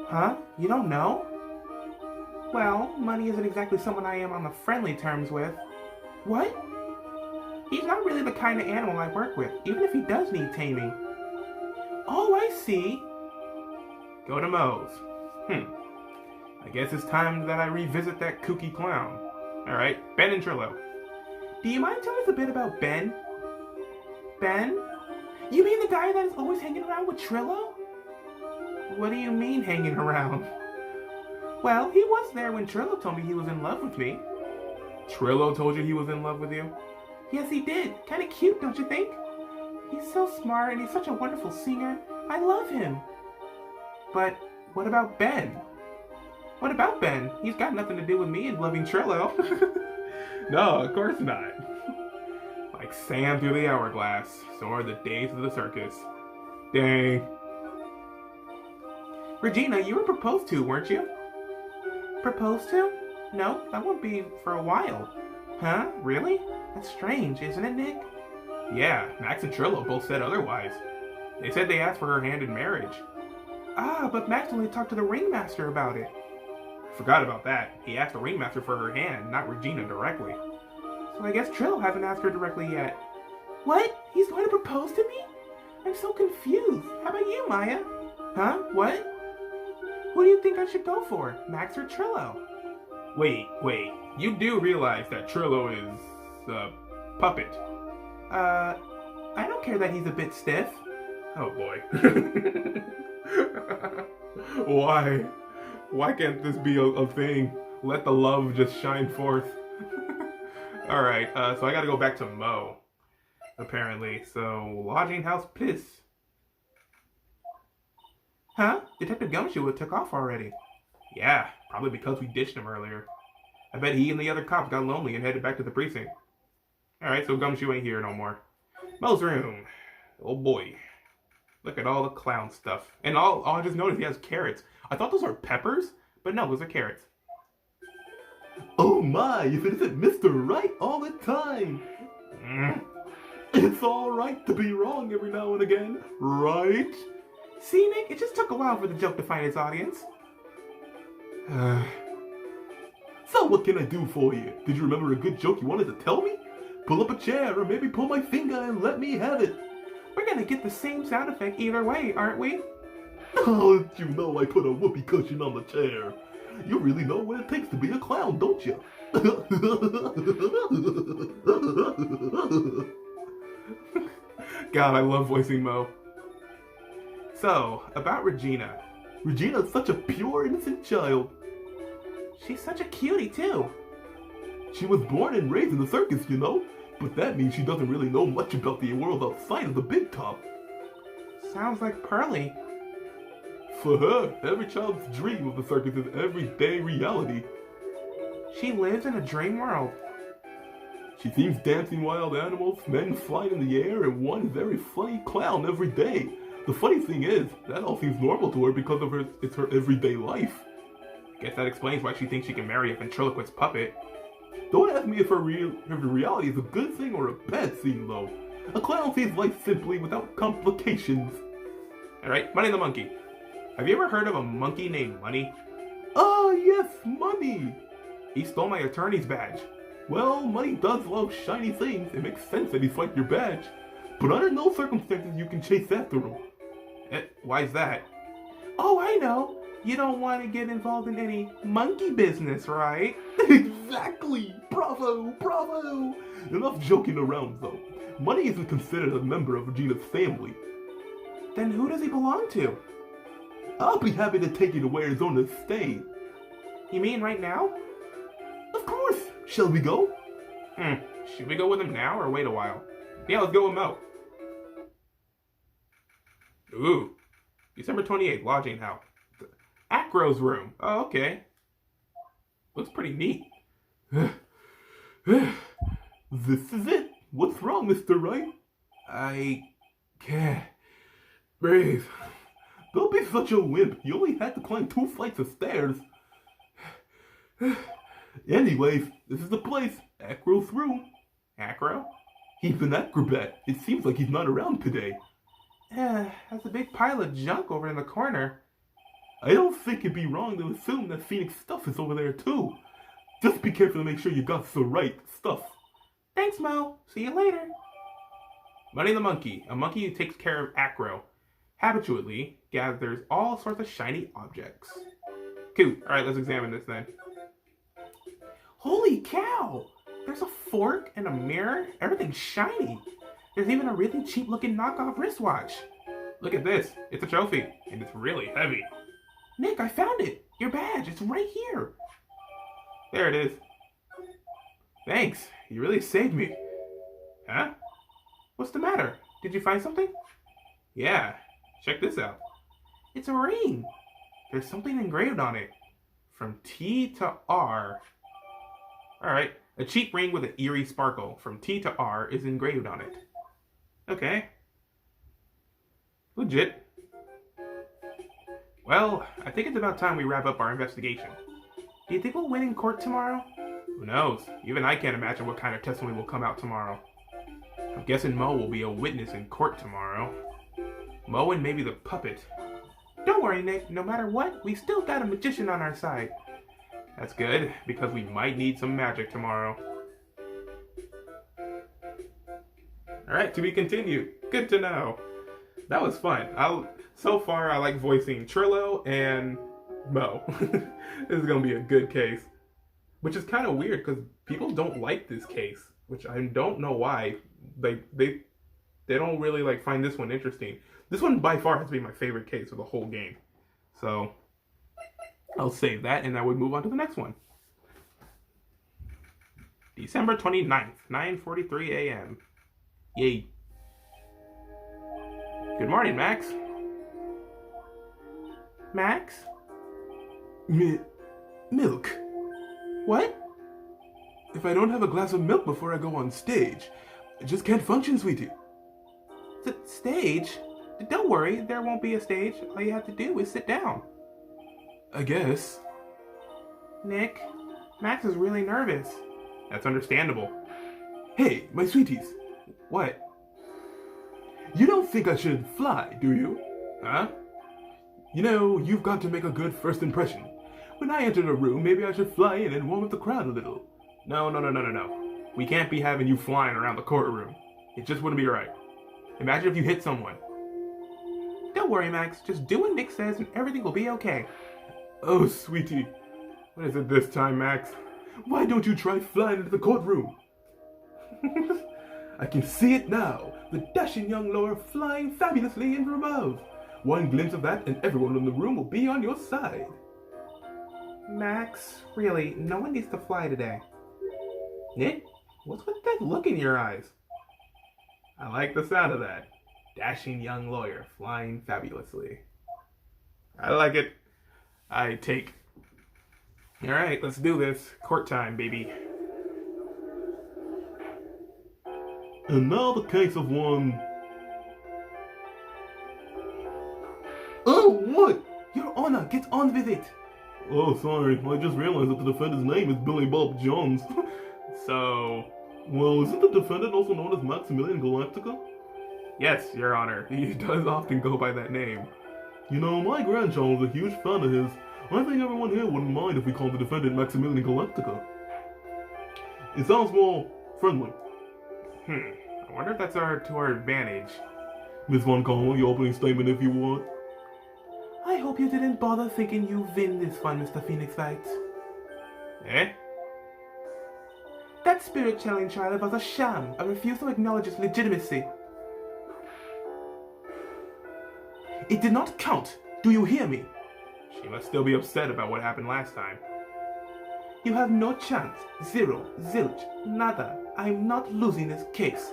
Huh? You don't know? Well, Money isn't exactly someone I am on the friendly terms with. What? He's not really the kind of animal I work with, even if he does need taming. Oh, I see. Go to Moe's. I guess it's time that I revisit that kooky clown. Alright, Ben and Trillo. Do you mind telling us a bit about Ben? Ben? You mean the guy that is always hanging around with Trillo? What do you mean hanging around? Well, he was there when Trillo told me he was in love with me. Trillo told you he was in love with you? Yes, he did. Kind of cute, don't you think? He's so smart and he's such a wonderful singer. I love him. But what about Ben? What about Ben? He's got nothing to do with me and loving Trillo. No, of course not. Like sand through the hourglass, so are the days of the circus. Dang. Regina, you were proposed to, weren't you? Proposed to? No, that won't be for a while. Huh? Really? That's strange, isn't it, Nick? Yeah, Max and Trillo both said otherwise. They said they asked for her hand in marriage. Ah, but Max only talked to the ringmaster about it. Forgot about that. He asked the ringmaster for her hand, not Regina directly. So I guess Trillo hasn't asked her directly yet. What? He's going to propose to me? I'm so confused. How about you, Maya? Huh? What? Who do you think I should go for, Max or Trillo? Wait. You do realize that Trillo is a puppet? I don't care that he's a bit stiff. Oh boy. Why? Why can't this be a thing? Let the love just shine forth. Alright, so I gotta go back to Mo. Apparently. So, lodging house piss. Huh? Detective Gumshoe took off already. Yeah, probably because we ditched him earlier. I bet he and the other cops got lonely and headed back to the precinct. Alright, so Gumshoe ain't here no more. Mo's room. Oh boy. Look at all the clown stuff. And I just noticed he has carrots. I thought those were peppers, but no, those are carrots. Oh my, if it isn't Mr. Right all the time! It's alright to be wrong every now and again, right? See, Nick, it just took a while for the joke to find its audience. So what can I do for you? Did you remember a good joke you wanted to tell me? Pull up a chair or maybe pull my finger and let me have it. We're gonna get the same sound effect either way, aren't we? Oh, you know I put a whoopee cushion on the chair. You really know what it takes to be a clown, don't you? God, I love voicing Mo. So, about Regina. Regina's such a pure, innocent child. She's such a cutie, too. She was born and raised in the circus, you know? But that means she doesn't really know much about the world outside of the big top. Sounds like Pearly. For her, every child's dream of the circus is everyday reality. She lives in a dream world. She sees dancing wild animals, men flying in the air, and one very funny clown every day. The funny thing is, that all seems normal to her because of it's her everyday life. Guess that explains why she thinks she can marry a ventriloquist puppet. Don't ask me if her reality is a good thing or a bad thing, though. A clown sees life simply without complications. Alright, Money the Monkey. Have you ever heard of a monkey named Money? Ah, yes, Money! He stole my attorney's badge. Well, Money does love shiny things. It makes sense that he swiped your badge. But under no circumstances you can chase after him. Why's that? Oh, I know. You don't want to get involved in any monkey business, right? Exactly! Bravo! Bravo! Enough joking around, though. Money isn't considered a member of Regina's family. Then who does he belong to? I'll be happy to take you to where his owners stay. You mean right now? Of course! Shall we go? Should we go with him now or wait a while? Yeah, let's go with Mo. Ooh. December 28th, lodging house. Acro's room. Oh, okay. Looks pretty neat. This is it. What's wrong, Mr. Wright? I can't breathe. Don't be such a wimp. You only had to climb 2 flights of stairs. Anyways, this is the place. Acro's room. Acro? He's an acrobat. It seems like he's not around today. That's a big pile of junk over in the corner. I don't think it'd be wrong to assume that Phoenix stuff is over there too. Just be careful to make sure you got the right stuff. Thanks, Mo. See you later. Money the Monkey, a monkey who takes care of Acro. Habitually gathers all sorts of shiny objects. Cool. Alright, let's examine this then. Holy cow! There's a fork and a mirror. Everything's shiny. There's even a really cheap-looking knockoff wristwatch. Look at this. It's a trophy, and it's really heavy. Nick, I found it. Your badge. It's right here. There it is. Thanks. You really saved me. Huh? What's the matter? Did you find something? Yeah. Check this out. It's a ring. There's something engraved on it. from T to R. Alright, a cheap ring with an eerie sparkle from T to R is engraved on it. Okay. Legit. Well, I think it's about time we wrap up our investigation. Do you think we'll win in court tomorrow? Who knows? Even I can't imagine what kind of testimony will come out tomorrow. I'm guessing Mo will be a witness in court tomorrow. Mo and maybe the puppet. Don't worry, Nick. No matter what, we still got a magician on our side. That's good, because we might need some magic tomorrow. Alright, to be continued. Good to know. That was fun. So far, I like voicing Trillo and Mo. This is going to be a good case. Which is kind of weird, because people don't like this case. Which I don't know why. They don't really like find this one interesting. This one by far has been my favorite case of the whole game. So I'll save that and I would move on to the next one. December 29th, 9:43 a.m. Yay. Good morning, Max. Max? Milk. What? If I don't have a glass of milk before I go on stage, I just can't function, sweetie. Stage? Don't worry, there won't be a stage. All you have to do is sit down. I guess. Nick, Max is really nervous. That's understandable. Hey, my sweeties. What? You don't think I should fly, do you? Huh? You know, you've got to make a good first impression. When I enter a room, maybe I should fly in and warm up the crowd a little. No. We can't be having you flying around the courtroom. It just wouldn't be right. Imagine if you hit someone. Don't worry, Max. Just do what Nick says and everything will be okay. Oh, sweetie. What is it this time, Max? Why don't you try flying into the courtroom? I can see it now. The dashing young lawyer flying fabulously in from above. One glimpse of that and everyone in the room will be on your side. Max, really, no one needs to fly today. Nick, what's with that look in your eyes? I like the sound of that. Dashing young lawyer flying fabulously. I like it. I take. Alright, let's do this. Court time, baby. And now the case of one... Oh, what? Your Honor, get on with it. Oh, sorry. I just realized that the defendant's name is Billy Bob Jones. So... Well, isn't the defendant also known as Maximilian Galactica? Yes, Your Honor. He does often go by that name. You know, my grandchild is a huge fan of his. I think everyone here wouldn't mind if we called the defendant Maximilian Galactica. It sounds more friendly. I wonder if that's to our advantage. Miss Von Connell, your opening statement if you want. I hope you didn't bother thinking you win this one, Mr. Phoenix Wright. Eh? That spirit challenge trial was a sham, a refusal to acknowledge its legitimacy. It did not count. Do you hear me? She must still be upset about what happened last time. You have no chance. Zero. Zilch. Nada. I'm not losing this case.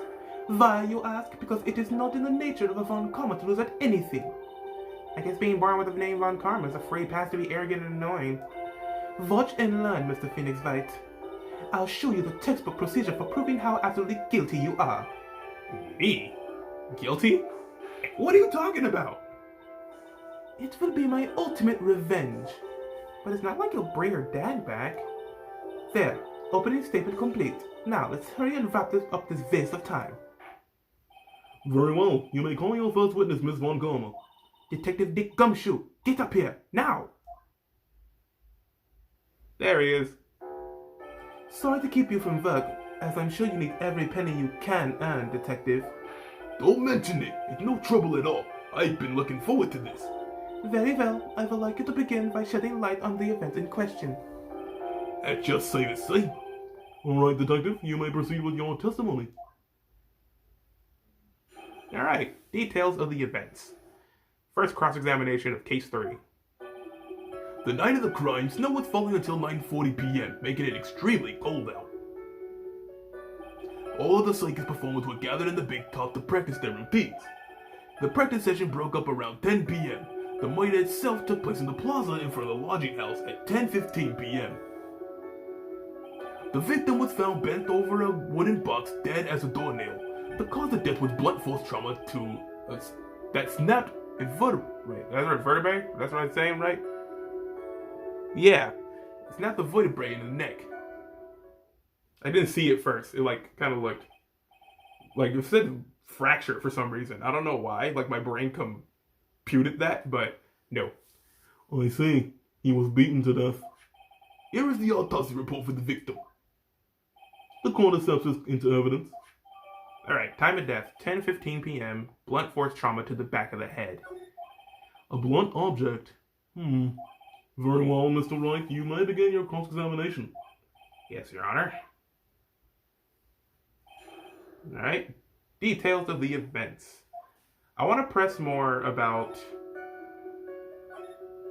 Why, you ask? Because it is not in the nature of a Von Karma to lose at anything. I guess being born with the name Von Karma is a free pass to be arrogant and annoying. Watch and learn, Mr. Phoenix Wright. I'll show you the textbook procedure for proving how absolutely guilty you are. Me? Guilty? What are you talking about? It will be my ultimate revenge. But it's not like you'll bring her dad back. There, opening statement complete. Now, let's hurry and wrap up this waste of time. Very well. You may call your first witness, Miss Von Karma. Detective Dick Gumshoe, get up here, now! There he is. Sorry to keep you from work, as I'm sure you need every penny you can earn, Detective. Don't mention it. It's no trouble at all. I've been looking forward to this. Very well. I would like you to begin by shedding light on the event in question. That's just say the same. All right, Detective, you may proceed with your testimony. All right, details of the events. First cross-examination of Case 3. The night of the crime, snow was falling until 9:40 p.m., making it extremely cold out. All of the circus performers were gathered in the big top to practice their routines. The practice session broke up around 10 p.m. The murder itself took place in the plaza in front of the lodging house at 10:15 p.m. The victim was found bent over a wooden box, dead as a doornail. The cause of death was blunt force trauma to that snapped a vertebrae. Wait, that's right, vertebrae? That's what I'm saying, right? Yeah. It snapped the vertebrae in the neck. I didn't see it first. It kind of looked like it said fracture for some reason. I don't know why. Like my brain computed that, but no. I see. He was beaten to death. Here is the autopsy report for the victim. The coroner sepsis into evidence. Alright, time of death, 10:15 p.m. Blunt force trauma to the back of the head. A blunt object. Very well, Mr. Wright. You may begin your cross-examination. Yes, Your Honor. Alright. Details of the events. I want to press more about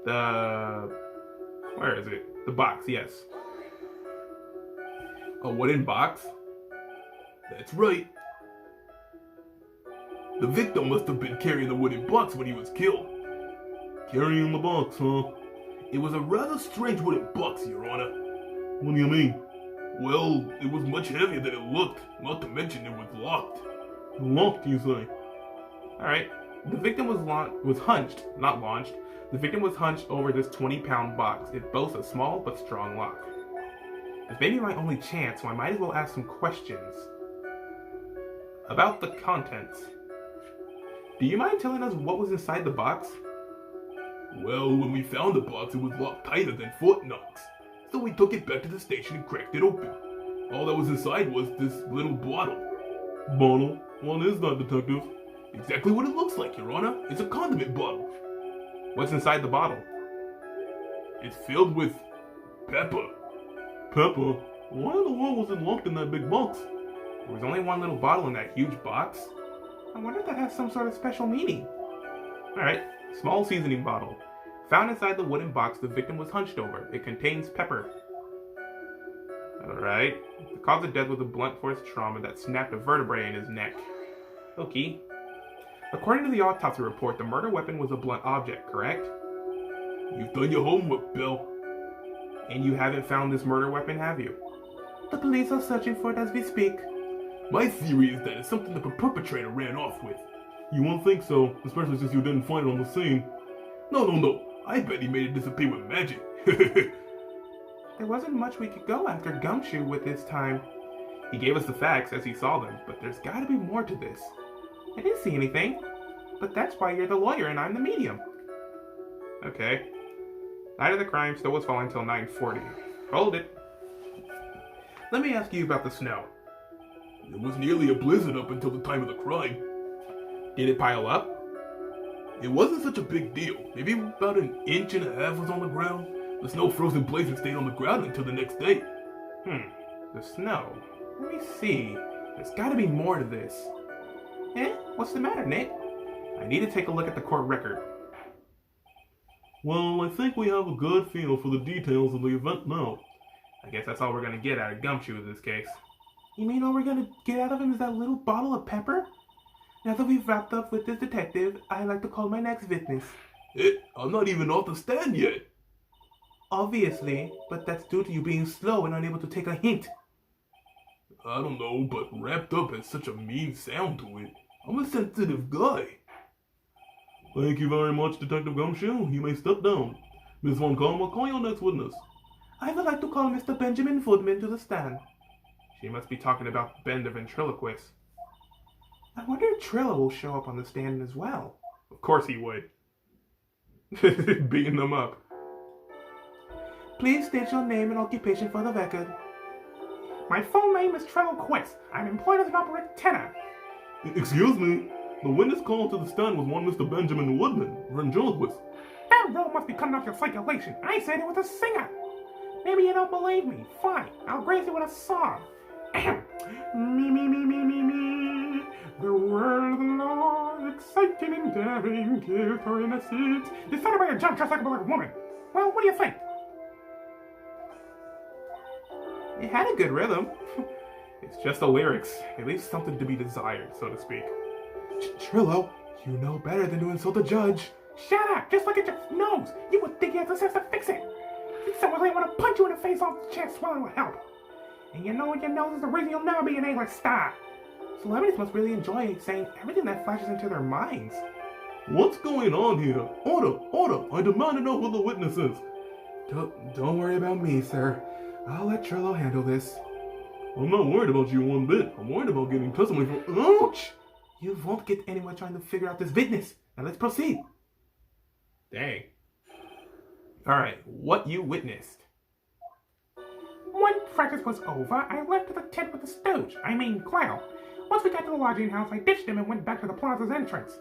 where is it? The box, yes. A wooden box? That's right. The victim must have been carrying the wooden box when he was killed. Carrying the box, huh? It was a rather strange wooden box, Your Honor. What do you mean? Well, it was much heavier than it looked, not to mention it was locked. Locked, you say? Alright. The victim was hunched, not launched. The victim was hunched over this 20-pound box. It boasts a small but strong lock. This may be my only chance, so I might as well ask some questions. About the contents. Do you mind telling us what was inside the box? Well, when we found the box, it was locked tighter than Fort Knox. So we took it back to the station and cracked it open. All that was inside was this little bottle. Bottle? What is that, Detective? Exactly what it looks like, Your Honor. It's a condiment bottle. What's inside the bottle? It's filled with pepper. Pepper? Why in the world was it locked in that big box? There was only one little bottle in that huge box. I wonder if that has some sort of special meaning. Alright, small seasoning bottle. Found inside the wooden box the victim was hunched over. It contains pepper. Alright. The cause of death was a blunt force trauma that snapped a vertebrae in his neck. Okay. According to the autopsy report, the murder weapon was a blunt object, correct? You've done your homework, Bill. And you haven't found this murder weapon, have you? The police are searching for it as we speak. My theory is that it's something the perpetrator ran off with. You won't think so, especially since you didn't find it on the scene. No. I bet he made it disappear with magic. There wasn't much we could go after Gumshoe with this time. He gave us the facts as he saw them, but there's gotta be more to this. I didn't see anything, but that's why you're the lawyer and I'm the medium. Okay. Night of the crime still was falling till 9:40. Hold it. Let me ask you about the snow. It was nearly a blizzard up until the time of the crime. Did it pile up? It wasn't such a big deal. Maybe about 1.5 inches was on the ground. The snow froze in place and stayed on the ground until the next day. The snow. Let me see. There's gotta be more to this. What's the matter, Nick? I need to take a look at the court record. Well, I think we have a good feel for the details of the event now. I guess that's all we're gonna get out of Gumshoe in this case. You mean all we're gonna get out of him is that little bottle of pepper? Now that we've wrapped up with this detective, I'd like to call my next witness. I'm not even off the stand yet. Obviously, but that's due to you being slow and unable to take a hint. I don't know, but wrapped up has such a mean sound to it. I'm a sensitive guy. Thank you very much, Detective Gumshoe. You may step down. Miss Von Karma, call your next witness. I would like to call Mr. Benjamin Woodman to the stand. She must be talking about Ben the ventriloquist. I wonder if Trilla will show up on the stand as well. Of course he would. Beating them up. Please state your name and occupation for the record. My full name is Trevor Quest. I'm employed as an operator tenor. Excuse me. The witness called to the stand was one Mr. Benjamin Woodman, ventriloquist. That role must be coming off your circulation. I said it was a singer. Maybe you don't believe me. Fine. I'll grace you with a song. Me. The world of the law, exciting and daring, give her innocence. Decided by a jump dressed like a woman. Well, what do you think? It had a good rhythm. It's just the lyrics. It leaves something to be desired, so to speak. Trillo, you know better than to insult the judge. Shut up! Just look at your nose! You would think you had the sense to fix it! If someone really want to punch you in the face off the chest, swelling will help. And you know what your nose is the reason you'll never be an A-list star. Celebrities must really enjoy saying everything that flashes into their minds. What's going on here? Order! Order! I demand to know who the witness is. Don't worry about me, sir. I'll let Trillo handle this. I'm not worried about you one bit. I'm worried about getting testimony from... Ouch! You won't get anywhere trying to figure out this witness. Now let's proceed. Dang. Alright, what you witnessed. When practice was over, I left to the tent with the Stooge. I mean, clown. Once we got to the lodging house, I ditched him and went back to the plaza's entrance.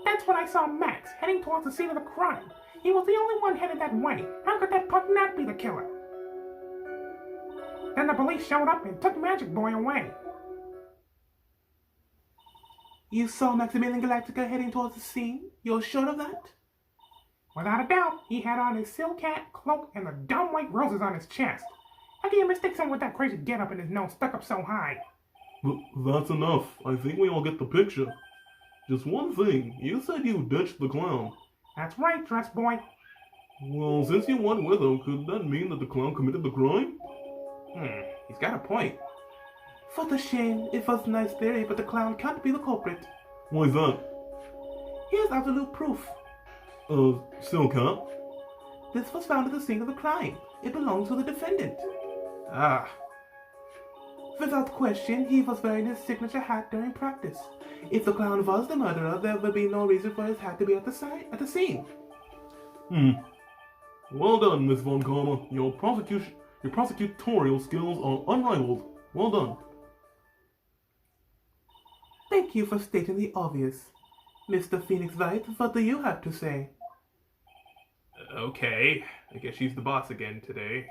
That's when I saw Max, heading towards the scene of the crime. He was the only one headed that way. How could that punk not be the killer? Then the police showed up and took Magic Boy away. You saw Maximilian Galactica heading towards the scene? You're sure of that? Without a doubt, he had on his silk hat, cloak, and the dumb white roses on his chest. How can you mistake someone with that crazy getup and his nose stuck up so high? That's enough. I think we all get the picture. Just one thing. You said you ditched the clown. That's right, dress boy. Well, since you went with him, could that mean that the clown committed the crime? He's got a point. For the shame, it was a nice theory, but the clown can't be the culprit. Why is that? Here's absolute proof. Silk hat? This was found at the scene of the crime. It belongs to the defendant. Ah. Without question, he was wearing his signature hat during practice. If the clown was the murderer, there would be no reason for his hat to be at the scene. Well done, Miss Von Karma. Your prosecutorial skills are unrivaled. Well done. Thank you for stating the obvious. Mr. Phoenix Wright, what do you have to say? Okay, I guess she's the boss again today.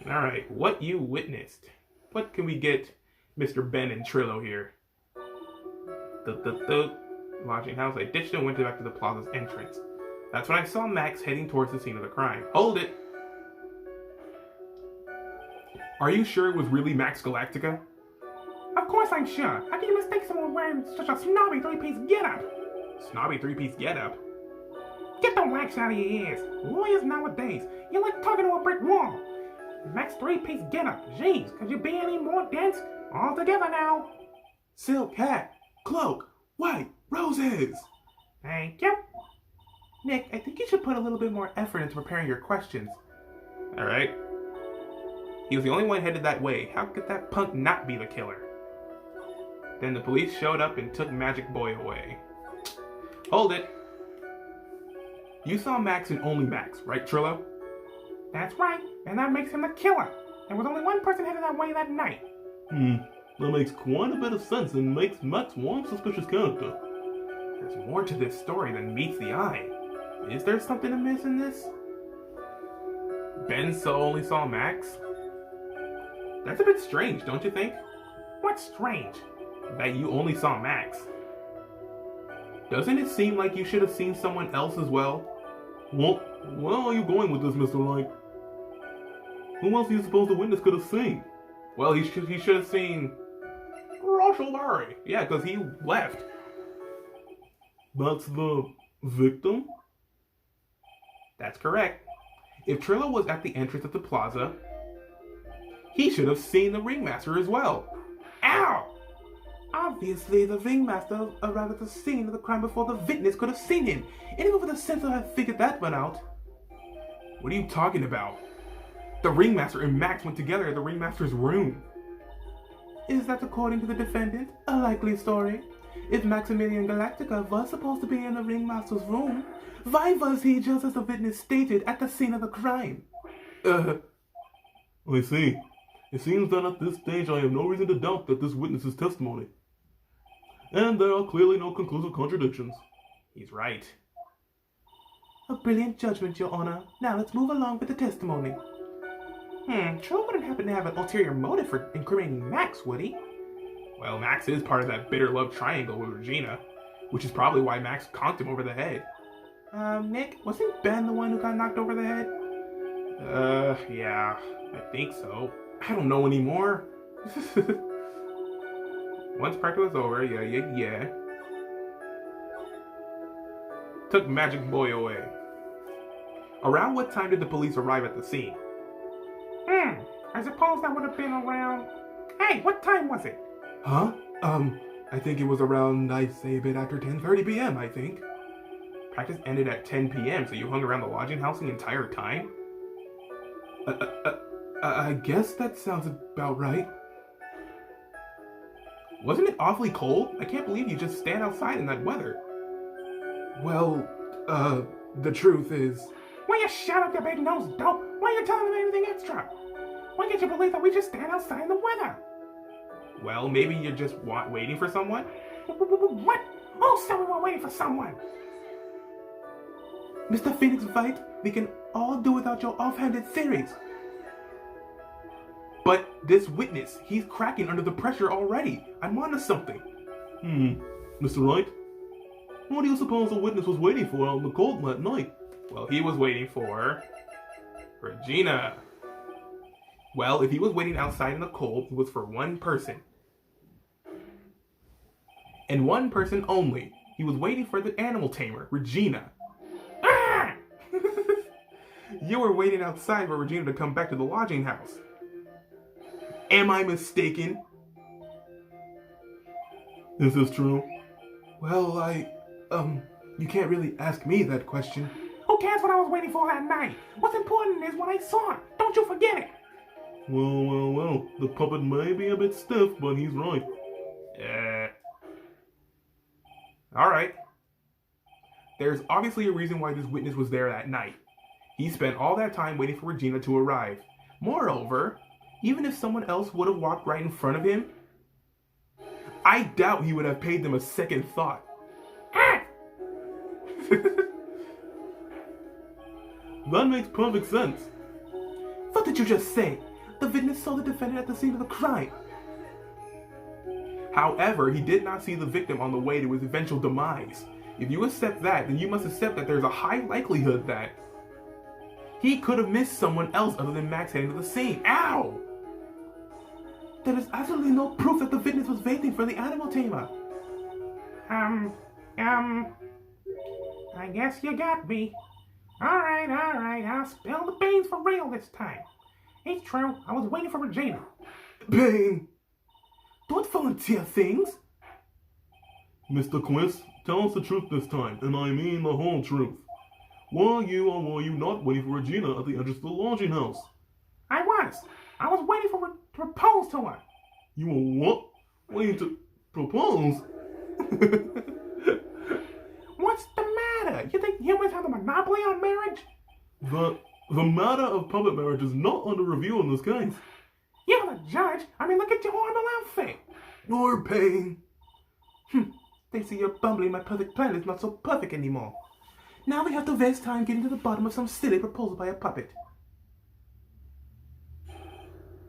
Alright, what you witnessed. What can we get Mr. Ben and Trillo here? The lodging house. I ditched and went back to the plaza's entrance. That's when I saw Max heading towards the scene of the crime. Hold it! Are you sure it was really Max Galactica? Of course I'm sure. How can you mistake someone wearing such a snobby three-piece getup? Snobby three-piece getup? Get the wax out of your ears. Lawyers nowadays, you're like talking to a brick wall. Max three-piece getup. Jeez, could you be any more dense? All together now. Silk hat, cloak, white, roses. Thank you. Nick, I think you should put a little bit more effort into preparing your questions. Alright. He was the only one headed that way. How could that punk not be the killer? Then the police showed up and took Magic Boy away. Hold it. You saw Max and only Max, right, Trillo? That's right, and that makes him the killer. There was only one person headed that way that night. That makes quite a bit of sense and makes Max one suspicious character. There's more to this story than meets the eye. Is there something amiss in this? Ben only saw Max? That's a bit strange, don't you think? What's strange? That you only saw Max. Doesn't it seem like you should have seen someone else as well? Well, where are you going with this, Mr. Wright? Who else do you suppose the witness could have seen? Well, he should have seen Russell Murray. Yeah, because he left. That's the victim? That's correct. If Trillo was at the entrance of the plaza, he should have seen the ringmaster as well. Ow! Obviously, the ringmaster arrived at the scene of the crime before the witness could have seen him. Anyone with a sense would have figured that one out. What are you talking about? The ringmaster and Max went together in the ringmaster's room. Is that according to the defendant a likely story? If Maximilian Galactica was supposed to be in the ringmaster's room, why was he, just as the witness stated, at the scene of the crime? I see. It seems that at this stage I have no reason to doubt that this witness's testimony. And there are clearly no conclusive contradictions. He's right. A brilliant judgment, Your Honor. Now let's move along with the testimony. Trillo wouldn't happen to have an ulterior motive for incriminating Max, would he? Well, Max is part of that bitter love triangle with Regina, which is probably why Max conked him over the head. Nick, wasn't Ben the one who got knocked over the head? Yeah, I think so. I don't know anymore. Once practice was over, yeah. took Magic Boy away. Around what time did the police arrive at the scene? I suppose that would have been around... Hey, what time was it? Huh? I think it was around, I'd say a bit after 10:30 p.m., I think. Practice ended at 10 p.m., so you hung around the lodging house the entire time? I guess that sounds about right. Wasn't it awfully cold? I can't believe you just stand outside in that weather. Well, the truth is... Will you shut up, you big nose dope? Why are you telling them anything extra? Why can't you believe that we just stand outside in the weather? Well, maybe you're just waiting for someone? What? Who said we were waiting for someone? Mr. Phoenix Wright, we can all do without your offhanded theories. But this witness, he's cracking under the pressure already. I'm onto something. Mr. Wright? What do you suppose the witness was waiting for out in the cold that night? Well, he was waiting for... Regina. Well, if he was waiting outside in the cold, it was for one person. And one person only. He was waiting for the animal tamer, Regina. Ah! You were waiting outside for Regina to come back to the lodging house. Am I mistaken? Is this true? Well, you can't really ask me that question. Who cares what I was waiting for that night? What's important is what I saw. Don't you forget it. Well. The puppet may be a bit stiff, but he's right. Alright. There's obviously a reason why this witness was there that night. He spent all that time waiting for Regina to arrive. Moreover, even if someone else would have walked right in front of him, I doubt he would have paid them a second thought. Ah! That makes perfect sense. What did you just say? The witness saw the defendant at the scene of the crime. However, he did not see the victim on the way to his eventual demise. If you accept that, then you must accept that there's a high likelihood that he could have missed someone else other than Max heading to the scene. Ow! There is absolutely no proof that the witness was waiting for the animal tamer. I guess you got me. Alright, I'll spill the beans for real this time. It's true, I was waiting for Regina. Bane! Don't volunteer things! Mr. Quist, tell us the truth this time, and I mean the whole truth. Were you or were you not waiting for Regina at the entrance of the lodging house? I was waiting for her to propose to her. You were what? Waiting to propose? What's the matter? You think humans have a monopoly on marriage? The matter of puppet marriage is not under review in this case. You're the judge. I mean, look at your horrible outfit. Or Bane. They see you're bumbling my perfect plan is not so perfect anymore. Now we have to waste time getting to the bottom of some silly proposal by a puppet.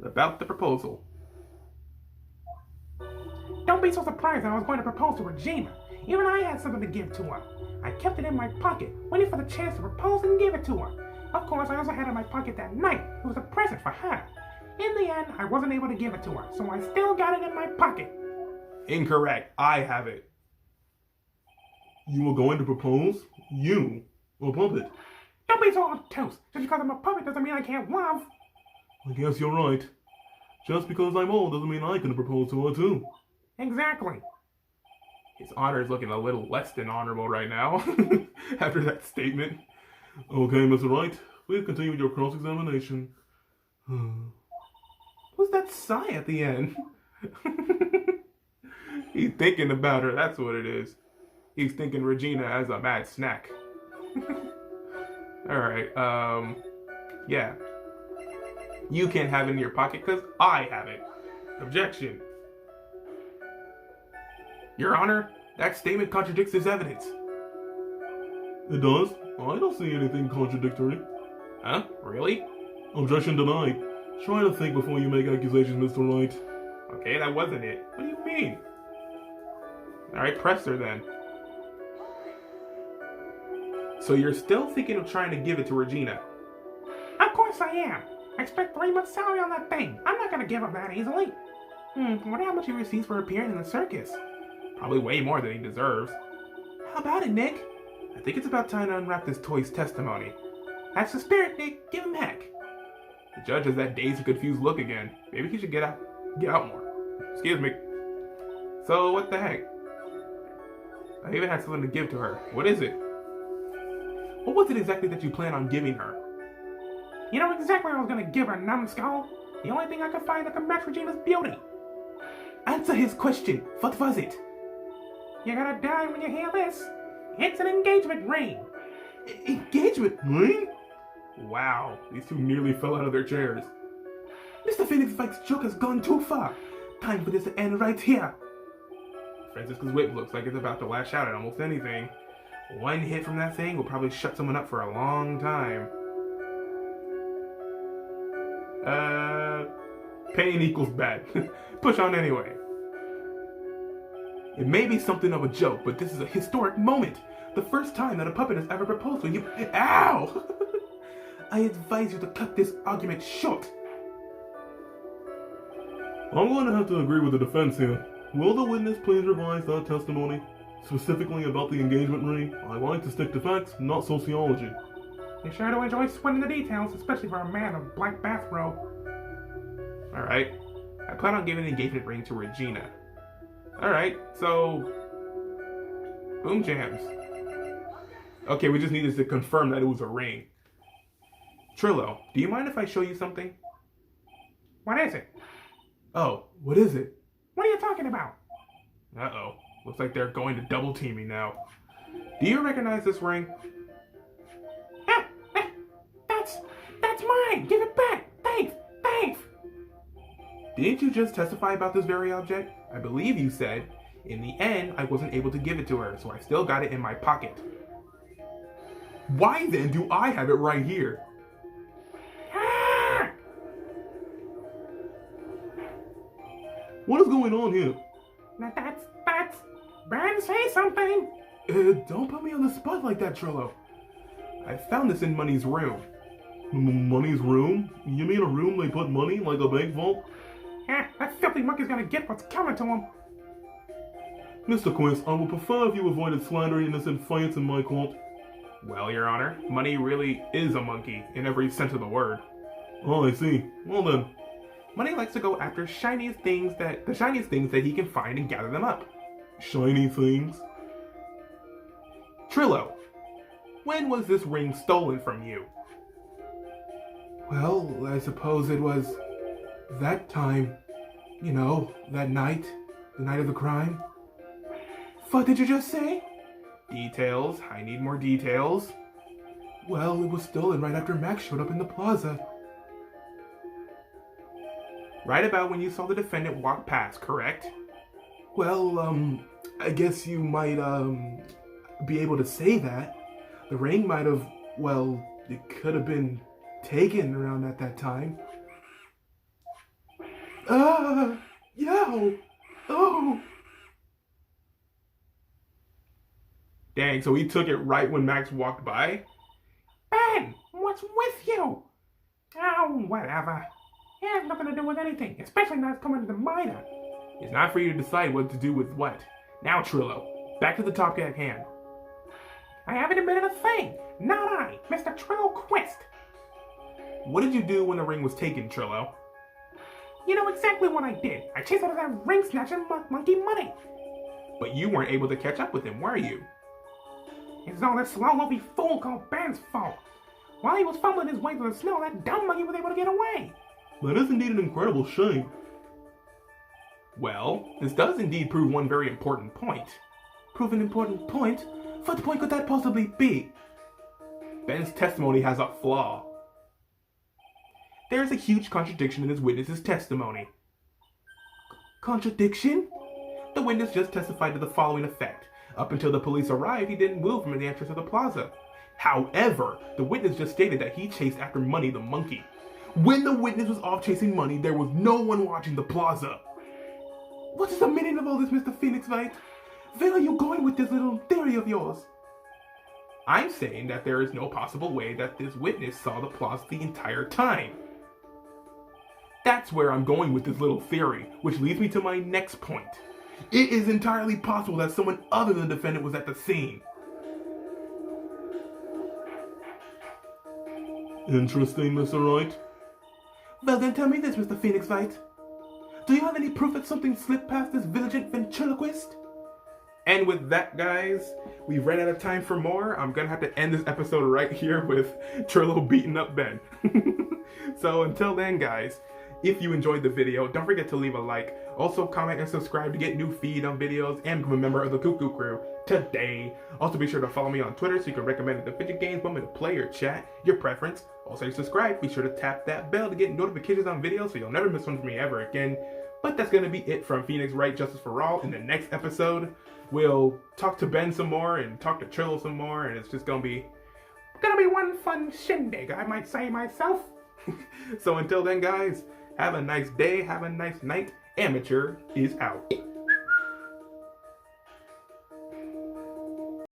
About the proposal. Don't be so surprised that I was going to propose to Regina. Even I had something to give to her. I kept it in my pocket, waiting for the chance to propose and give it to her. Of course, I also had it in my pocket that night. It was a present for her. In the end, I wasn't able to give it to her, so I still got it in my pocket. Incorrect. I have it. You were going to propose? You? A puppet? Don't be so obtuse. Just because I'm a puppet doesn't mean I can't love. I guess you're right. Just because I'm old doesn't mean I can propose to her too. Exactly. His honor is looking a little less than honorable right now after that statement. Okay, Mr. Wright, please continue with your cross-examination. What's that sigh at the end? He's thinking about her, that's what it is. He's thinking Regina as a mad snack. Alright, yeah. You can't have it in your pocket because I have it. Objection. Your Honor, that statement contradicts his evidence. It does? I don't see anything contradictory. Huh? Really? Objection denied. Try to think before you make accusations, Mr. Wright. Okay, that wasn't it. What do you mean? Alright, press her then. So you're still thinking of trying to give it to Regina? Of course I am. I spent 3 months' salary on that thing. I'm not gonna give up that easily. Wonder how much he receives for appearing in the circus. Probably way more than he deserves. How about it, Nick? I think it's about time to unwrap this toy's testimony. That's the spirit, Nick. Give him heck. The judge has that dazed and confused look again. Maybe he should get out more. Excuse me. So, what the heck? I even had something to give to her. What is it? What was it exactly that you plan on giving her? You know exactly what I was gonna give her, numbskull. The only thing I could find that could match Regina's beauty. Answer his question. What was it? You're gonna die when you hear this. It's an engagement ring. Engagement ring? Wow, these two nearly fell out of their chairs. Mr. Phoenix Wright's joke has gone too far. Time for this to end right here. Francisca's whip looks like it's about to lash out at almost anything. One hit from that thing will probably shut someone up for a long time. Pain equals bad. Push on anyway. It may be something of a joke, but this is a historic moment. The first time that a puppet has ever proposed to you. Ow! I advise you to cut this argument short. I'm going to have to agree with the defense here. Will the witness please revise that testimony? Specifically about the engagement ring, I like to stick to facts, not sociology. You sure do enjoy sweating the details, especially for a man in a black bathrobe. Alright. I plan on giving an engagement ring to Regina. Alright, so... Boom jams. Okay, we just needed to confirm that it was a ring. Trillo, do you mind if I show you something? What is it? Oh, what is it? What are you talking about? Uh-oh. Looks like they're going to double team me now. Do you recognize this ring? That's mine! Give it back! Thief! Didn't you just testify about this very object? I believe you said, in the end, I wasn't able to give it to her, so I still got it in my pocket. Why then do I have it right here? What is going on here? That's... Ben, say something! Don't put me on the spot like that, Trillo. I found this in Money's room. Money's room? You mean a room they put money, like a bank vault? That filthy monkey's gonna get what's coming to him. Mr. Quince, I would prefer if you avoided slandering innocent fights in my court. Well, Your Honor, Money really is a monkey in every sense of the word. Oh, I see. Well then. Money likes to go after the shiniest things that he can find and gather them up. Shiny things? Trillo, when was this ring stolen from you? Well, I suppose it was that time. You know, that night. The night of the crime. What did you just say? Details. I need more details. Well, it was stolen right after Max showed up in the plaza. Right about when you saw the defendant walk past, correct? Well, I guess you might, be able to say that. The ring might have, well, it could have been taken around at that time. Yo! Oh! Dang, so he took it right when Max walked by? Ben, what's with you? Oh, whatever. It has nothing to do with anything, especially not coming to the minor. It's not for you to decide what to do with what. Now, Trillo, back to the topic at hand. I haven't admitted a thing. Not I, Mr. Trillo Quist. What did you do when the ring was taken, Trillo? You know exactly what I did. I chased after that ring snatching monkey Money. But you weren't able to catch up with him, were you? It's all that slow, loafy fool called Ben's fault. While he was fumbling his way through the snow, that dumb monkey was able to get away. That is indeed an incredible shame. Well, this does indeed prove one very important point. Prove an important point? What point could that possibly be? Ben's testimony has a flaw. There is a huge contradiction in his witness's testimony. Contradiction? The witness just testified to the following effect. Up until the police arrived, he didn't move from the entrance of the plaza. However, the witness just stated that he chased after Money the monkey. When the witness was off chasing Money, there was no one watching the plaza. What is the meaning of all this, Mr. Phoenix Wright? Where are you going with this little theory of yours? I'm saying that there is no possible way that this witness saw the plaza the entire time. That's where I'm going with this little theory, which leads me to my next point. It is entirely possible that someone other than the defendant was at the scene. Interesting, Mr. Wright. Well then tell me this, Mr. Phoenix Wright. Do you have any proof that something slipped past this vigilant ventriloquist? And with that, guys, we've ran out of time for more. I'm gonna have to end this episode right here with Trillo beating up Ben. So until then, guys, if you enjoyed the video, don't forget to leave a like. Also, comment and subscribe to get new feed on videos and become a member of the Cuckoo Crew today. Also, be sure to follow me on Twitter so you can recommend the fidget games want me to play or chat, your preference. Also, subscribe. Be sure to tap that bell to get notifications on videos so you'll never miss one from me ever again. But that's going to be it from Phoenix Wright Justice for All. In the next episode, we'll talk to Ben some more and talk to Trillo some more, and it's just going to be one fun shindig, I might say myself. So until then, guys, have a nice day, have a nice night. Amateur is out.